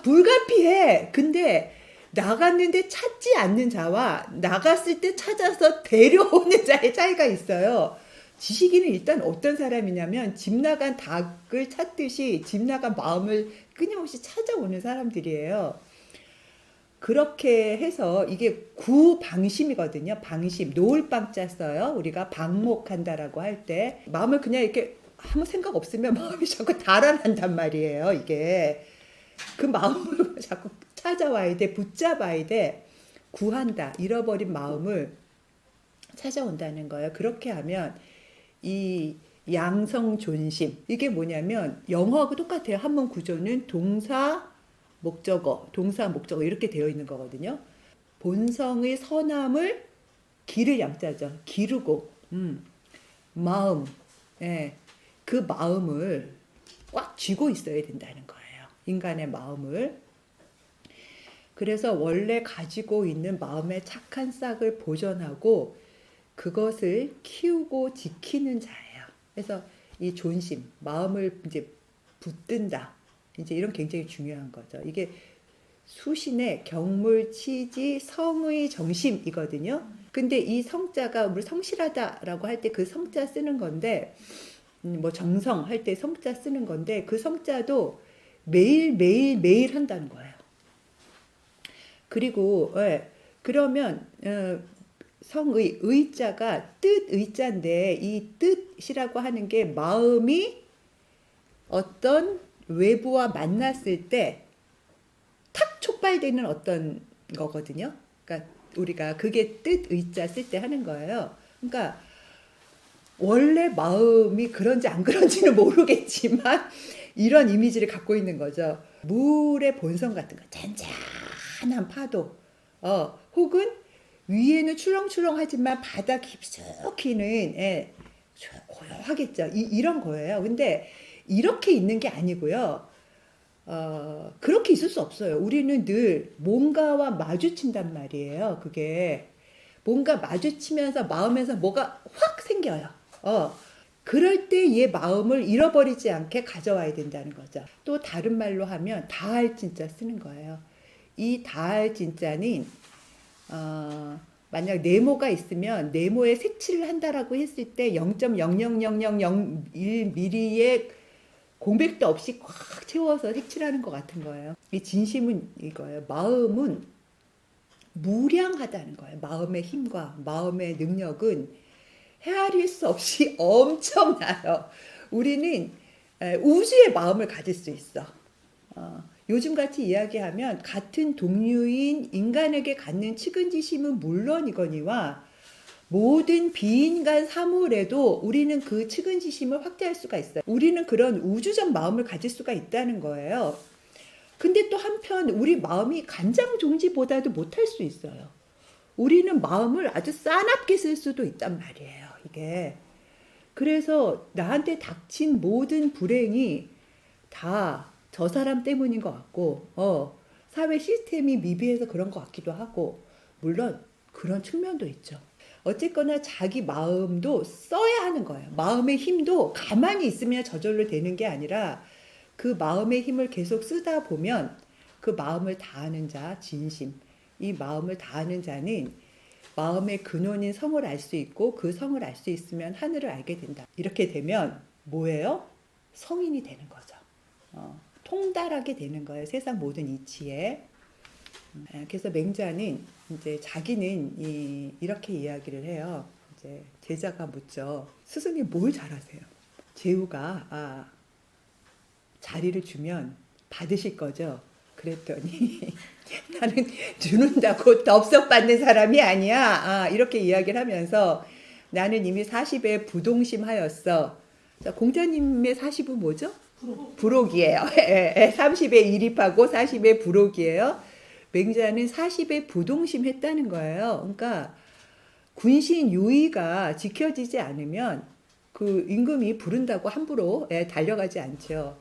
불가피해. 근데 나갔는데 찾지 않는 자와 나갔을 때 찾아서 데려오는 자의 차이가 있어요. 지식인은 일단 어떤 사람이냐면 집 나간 닭을 찾듯이 집 나간 마음을 끊임없이 찾아오는 사람들이에요. 그렇게 해서 이게 구방심이거든요. 방심. 놓을 방자 써요. 우리가 방목한다라고 할 때 마음을 그냥 이렇게 아무 생각 없으면 마음이 자꾸 달아난단 말이에요. 이게 그 마음을 자꾸 찾아와야 돼. 붙잡아야 돼. 구한다. 잃어버린 마음을 찾아온다는 거예요. 그렇게 하면 이 양성 존심 이게 뭐냐면 영어하고 똑같아요. 한문 구조는 동사 동사 목적어 이렇게 되어 있는 거거든요. 본성의 선함을 기를 양자죠. 기르고 마음 예, 그 마음을 꽉 쥐고 있어야 된다는 거예요. 인간의 마음을. 그래서 원래 가지고 있는 마음의 착한 싹을 보존하고 그것을 키우고 지키는 자예요. 그래서 이 존심, 마음을 이제 붙든다. 이제 이런 굉장히 중요한 거죠. 이게 수신의 경물치지 성의 정심이거든요. 근데 이 성자가 우리 성실하다라고 할 때 그 성자 쓰는 건데 뭐 정성 할 때 성자 쓰는 건데 그 성자도 매일 매일 매일 한다는 거예요. 그리고 그러면 성의 의자가 뜻 의자인데 이 뜻이라고 하는 게 마음이 어떤 외부와 만났을 때 탁 촉발되는 어떤 거거든요. 그러니까 우리가 그게 뜻 의자 쓸 때 하는 거예요. 그러니까 원래 마음이 그런지 안 그런지는 모르겠지만 이런 이미지를 갖고 있는 거죠. 물의 본성 같은 거, 잔잔한 파도, 혹은 위에는 출렁출렁하지만 바다 깊숙이는 고요하겠죠. 이런 거예요. 근데 이렇게 있는 게 아니고요. 그렇게 있을 수 없어요. 우리는 늘 뭔가와 마주친단 말이에요. 그게 뭔가 마주치면서 마음에서 뭐가 확 생겨요. 그럴 때 얘 마음을 잃어버리지 않게 가져와야 된다는 거죠. 또 다른 말로 하면 다할 진짜 쓰는 거예요. 이 다할 진짜는 만약 네모가 있으면 네모에 색칠을 한다라고 했을 때 0.00001mm의 공백도 없이 꽉 채워서 색칠하는 것 같은 거예요. 이 진심은 이거예요. 마음은 무량하다는 거예요. 마음의 힘과 마음의 능력은 헤아릴 수 없이 엄청나요. 우리는 우주의 마음을 가질 수 있어. 요즘같이 이야기하면 같은 동류인 인간에게 갖는 측은지심은 물론이거니와 모든 비인간 사물에도 우리는 그 측은지심을 확대할 수가 있어요. 우리는 그런 우주적 마음을 가질 수가 있다는 거예요. 근데 또 한편 우리 마음이 간장종지보다도 못할 수 있어요. 우리는 마음을 아주 싸납게 쓸 수도 있단 말이에요. 이게. 그래서 나한테 닥친 모든 불행이 다 저 사람 때문인 것 같고 사회 시스템이 미비해서 그런 것 같기도 하고 물론 그런 측면도 있죠. 어쨌거나 자기 마음도 써야 하는 거예요. 마음의 힘도 가만히 있으면 저절로 되는 게 아니라 그 마음의 힘을 계속 쓰다 보면 그 마음을 다하는 자, 진심. 이 마음을 다하는 자는 마음의 근원인 성을 알 수 있고 그 성을 알 수 있으면 하늘을 알게 된다. 이렇게 되면 뭐예요? 성인이 되는 거죠. 통달하게 되는 거예요. 세상 모든 이치에. 그래서 맹자는 이제 자기는 이렇게 이야기를 해요. 이제 제자가 묻죠. 스승님 뭘 잘하세요? 제후가 자리를 주면 받으실 거죠. 그랬더니 나는 주는다고 덥석 받는 사람이 아니야. 이렇게 이야기를 하면서 나는 이미 40에 부동심하였어. 자, 공자님의 40은 뭐죠? 부록이에요. 30에 일입하고 40에 부록이에요. 맹자는 40에 부동심했다는 거예요. 그러니까 군신 유의가 지켜지지 않으면 그 임금이 부른다고 함부로 달려가지 않죠.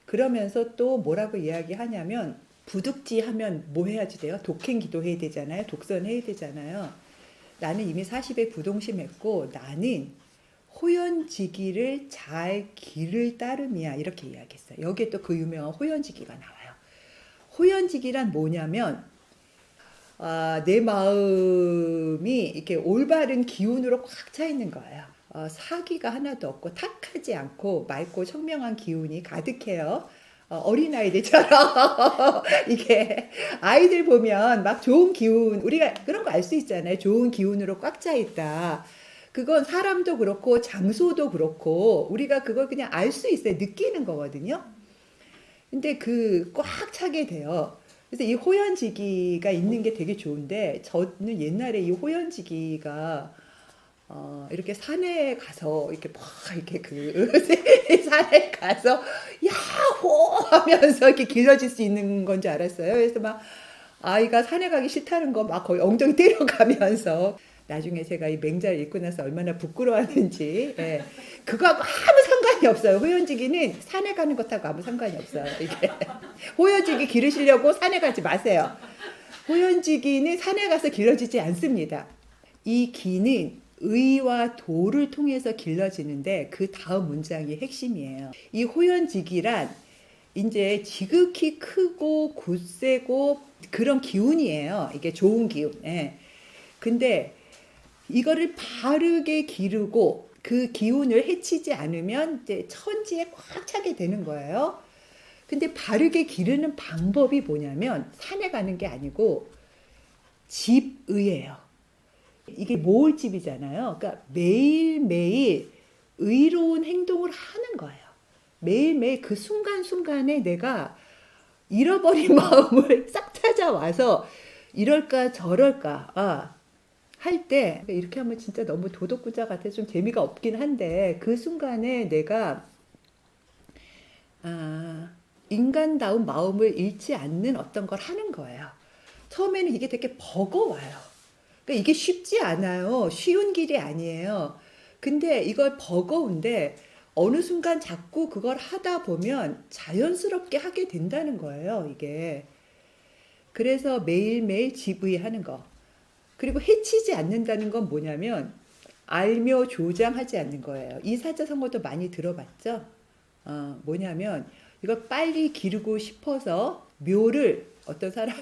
그러면서 또 뭐라고 이야기하냐면 부득지 하면 뭐 해야지 돼요? 독행기도 해야 되잖아요. 독선해야 되잖아요. 나는 이미 40에 부동심했고 나는 호연지기를 잘 기를 따름이야. 이렇게 이야기했어요. 여기에 또 그 유명한 호연지기가 나와요. 호연지기란 뭐냐면 내 마음이 이렇게 올바른 기운으로 꽉 차 있는 거예요. 사기가 하나도 없고 탁하지 않고 맑고 청명한 기운이 가득해요. 어린아이들처럼 이게 아이들 보면 막 좋은 기운, 우리가 그런 거 알 수 있잖아요. 좋은 기운으로 꽉 차 있다. 그건 사람도 그렇고 장소도 그렇고 우리가 그걸 그냥 알 수 있어요. 느끼는 거거든요. 근데 그 꽉 차게 돼요. 그래서 이 호연지기가 있는 게 되게 좋은데 저는 옛날에 이 호연지기가 이렇게 산에 가서 이렇게 막 이렇게 그 산에 가서 야호 하면서 이렇게 길러질 수 있는 건 줄 알았어요. 그래서 막 아이가 산에 가기 싫다는 거 막 거의 엉덩이 때려가면서 나중에 제가 이 맹자를 읽고 나서 얼마나 부끄러웠는지. 예. 그거하고 아무 상관이 없어요. 호연지기는 산에 가는 것하고 아무 상관이 없어요. 이게 호연지기 기르시려고 산에 가지 마세요. 호연지기는 산에 가서 길러지지 않습니다. 이 기는 의와 도를 통해서 길러지는데 그 다음 문장이 핵심이에요. 이 호연지기란 이제 지극히 크고 굳세고 그런 기운이에요. 이게 좋은 기운. 예. 근데 이거를 바르게 기르고 그 기운을 해치지 않으면 이제 천지에 꽉 차게 되는 거예요. 근데 바르게 기르는 방법이 뭐냐면 산에 가는 게 아니고 집의예요. 이게 모을집이잖아요. 그러니까 매일매일 의로운 행동을 하는 거예요. 매일매일 그 순간순간에 내가 잃어버린 마음을 싹 찾아와서 이럴까 저럴까 할 때 이렇게 하면 진짜 너무 도덕구자 같아 좀 재미가 없긴 한데 그 순간에 내가 인간다운 마음을 잃지 않는 어떤 걸 하는 거예요. 처음에는 이게 되게 버거워요. 그러니까 이게 쉽지 않아요. 쉬운 길이 아니에요. 근데 이걸 버거운데 어느 순간 자꾸 그걸 하다 보면 자연스럽게 하게 된다는 거예요, 이게. 그래서 매일매일 지부하는 거. 그리고 해치지 않는다는 건 뭐냐면 알며 조장하지 않는 거예요. 이 사자성어도 많이 들어봤죠? 뭐냐면 이걸 빨리 기르고 싶어서 묘를 어떤 사람이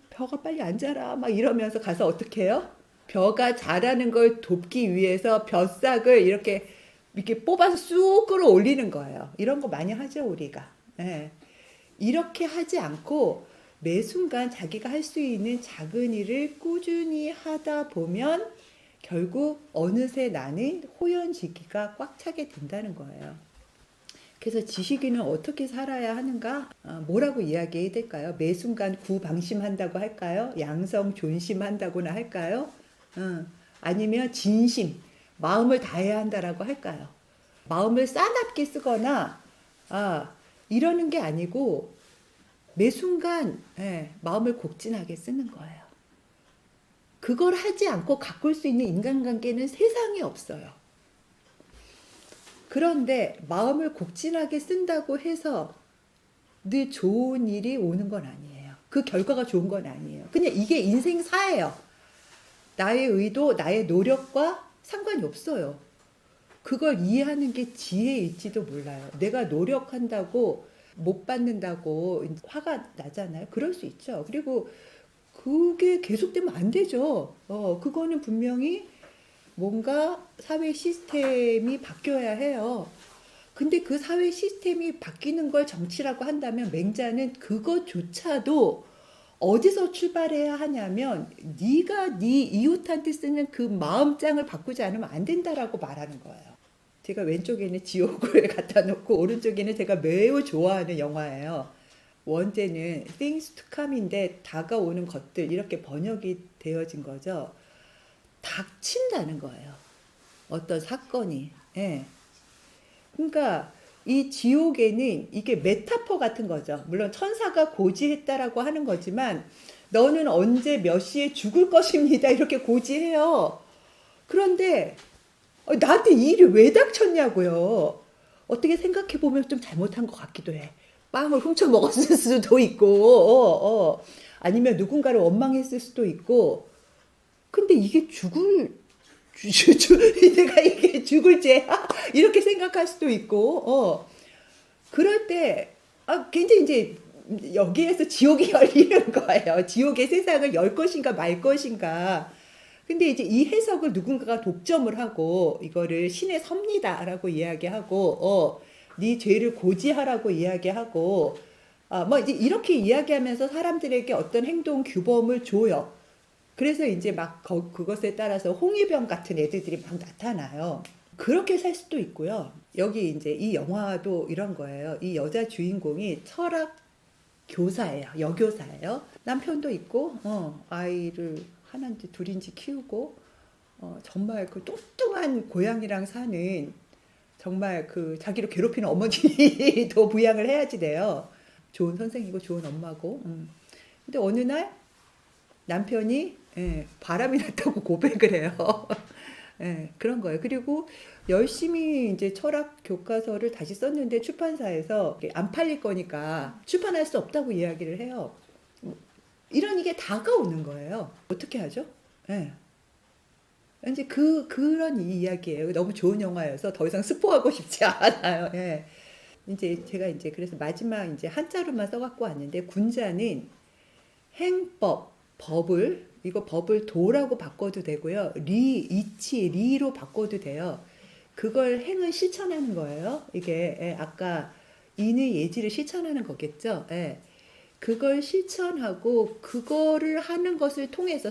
벼가 빨리 안 자라 막 이러면서 가서 어떻게 해요? 벼가 자라는 걸 돕기 위해서 벼싹을 이렇게 뽑아서 쑥 끌어올리는 거예요. 이런 거 많이 하죠, 우리가. 예. 이렇게 하지 않고 매 순간 자기가 할 수 있는 작은 일을 꾸준히 하다 보면 결국 어느새 나는 호연지기가 꽉 차게 된다는 거예요. 그래서 지식인은 어떻게 살아야 하는가? 뭐라고 이야기해야 될까요? 매 순간 구방심한다고 할까요? 양성 존심한다고나 할까요? 아니면 진심, 마음을 다해야 한다라고 할까요? 마음을 싸납게 쓰거나 이러는 게 아니고 매 순간 마음을 곡진하게 쓰는 거예요. 그걸 하지 않고 가꿀 수 있는 인간관계는 세상에 없어요. 그런데 마음을 곡진하게 쓴다고 해서 늘 좋은 일이 오는 건 아니에요. 그 결과가 좋은 건 아니에요. 그냥 이게 인생사예요. 나의 의도, 나의 노력과 상관이 없어요. 그걸 이해하는 게 지혜일지도 몰라요. 내가 노력한다고 못 받는다고 화가 나잖아요. 그럴 수 있죠. 그리고 그게 계속되면 안 되죠. 그거는 분명히 뭔가 사회 시스템이 바뀌어야 해요. 근데 그 사회 시스템이 바뀌는 걸 정치라고 한다면 맹자는 그것조차도 어디서 출발해야 하냐면 네가 네 이웃한테 쓰는 그 마음장을 바꾸지 않으면 안 된다라고 말하는 거예요. 제가 왼쪽에는 지옥을 갖다 놓고 오른쪽에는 제가 매우 좋아하는 영화예요. 원제는 Things to Come인데 다가오는 것들 이렇게 번역이 되어진 거죠. 닥친다는 거예요. 어떤 사건이. 예. 그러니까 이 지옥에는 이게 메타포 같은 거죠. 물론 천사가 고지했다라고 하는 거지만 너는 언제 몇 시에 죽을 것입니다. 이렇게 고지해요. 그런데 나한테 이 일이 왜 닥쳤냐고요. 어떻게 생각해보면 좀 잘못한 것 같기도 해. 빵을 훔쳐 먹었을 수도 있고 아니면 누군가를 원망했을 수도 있고 근데 이게 내가 이게 죽을 죄야? 이렇게 생각할 수도 있고 그럴 때 굉장히 이제 여기에서 지옥이 열리는 거예요. 지옥의 세상을 열 것인가 말 것인가. 근데 이제 이 해석을 누군가가 독점을 하고 이거를 신의 섭리다라고 이야기하고 네 죄를 고지하라고 이야기하고 뭐 이제 이렇게 이야기하면서 사람들에게 어떤 행동 규범을 줘요. 그래서 이제 막 그것에 따라서 홍위병 같은 애들이 막 나타나요. 그렇게 살 수도 있고요. 여기 이제 이 영화도 이런 거예요. 이 여자 주인공이 철학 교사예요. 여교사예요. 남편도 있고, 아이를 하나인지 둘인지 키우고, 정말 그 뚱뚱한 고양이랑 사는 정말 그 자기를 괴롭히는 어머니도 부양을 해야지 돼요. 좋은 선생이고 좋은 엄마고. 근데 어느 날 남편이 바람이 났다고 고백을 해요. 그런 거예요. 그리고 열심히 이제 철학 교과서를 다시 썼는데 출판사에서 안 팔릴 거니까 출판할 수 없다고 이야기를 해요. 이런 이게 다가오는 거예요. 어떻게 하죠? 예. 이제 그런 이야기예요. 너무 좋은 영화여서 더 이상 스포하고 싶지 않아요. 예. 이제 제가 이제 그래서 마지막 이제 한자로만 써갖고 왔는데 군자는 행법, 이거 법을 도라고 바꿔도 되고요. 리로 바꿔도 돼요. 그걸 행은 실천하는 거예요. 이게 아까 인의 예지를 실천하는 거겠죠. 그걸 실천하고 그거를 하는 것을 통해서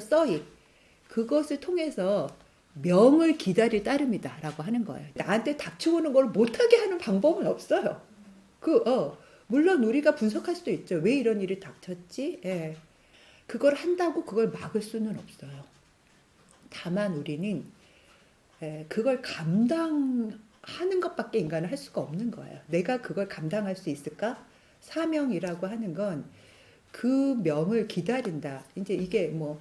그것을 통해서 명을 기다릴 따름이다라고 하는 거예요. 나한테 닥쳐오는 걸 못하게 하는 방법은 없어요. 물론 우리가 분석할 수도 있죠. 왜 이런 일이 닥쳤지? 그걸 한다고 그걸 막을 수는 없어요. 다만 우리는 그걸 감당하는 것밖에 인간은 할 수가 없는 거예요. 내가 그걸 감당할 수 있을까? 사명이라고 하는 건 그 명을 기다린다. 이제 이게 뭐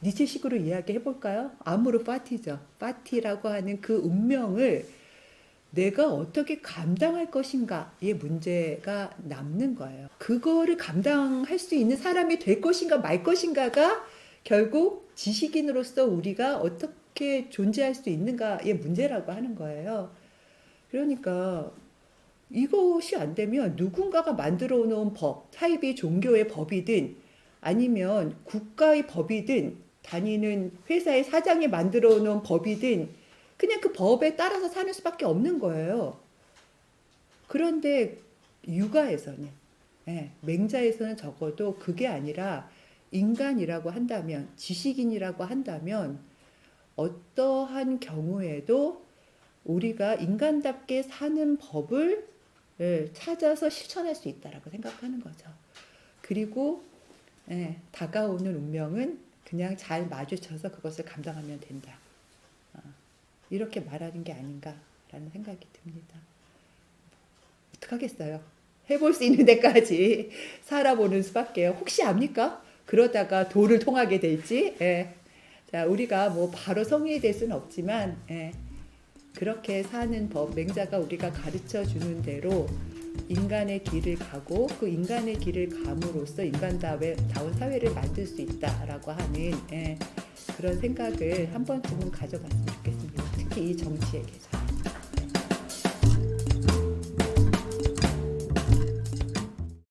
니체식으로 이야기해 볼까요? 아무르 파티죠. 파티라고 하는 그 운명을 내가 어떻게 감당할 것인가의 문제가 남는 거예요. 그거를 감당할 수 있는 사람이 될 것인가 말 것인가가 결국 지식인으로서 우리가 어떻게 존재할 수 있는가의 문제라고 하는 거예요. 그러니까 이것이 안 되면 누군가가 만들어 놓은 법, 사이비 종교의 법이든 아니면 국가의 법이든 다니는 회사의 사장이 만들어 놓은 법이든 그냥 그 법에 따라서 사는 수밖에 없는 거예요. 그런데 육아에서는, 맹자에서는 적어도 그게 아니라 인간이라고 한다면, 지식인이라고 한다면 어떠한 경우에도 우리가 인간답게 사는 법을 찾아서 실천할 수 있다라고 생각하는 거죠. 그리고 다가오는 운명은 그냥 잘 마주쳐서 그것을 감당하면 된다. 이렇게 말하는 게 아닌가라는 생각이 듭니다. 어떡하겠어요. 해볼 수 있는 데까지 살아보는 수밖에요. 혹시 압니까? 그러다가 도를 통하게 될지. 자, 우리가 뭐 바로 성인이 될 수는 없지만 그렇게 사는 법, 맹자가 우리가 가르쳐 주는 대로 인간의 길을 가고 그 인간의 길을 감으로써 인간다운 사회를 만들 수 있다라고 하는 그런 생각을 한 번쯤은 가져봤으면 좋겠습니다. 특히 이 정치에게서.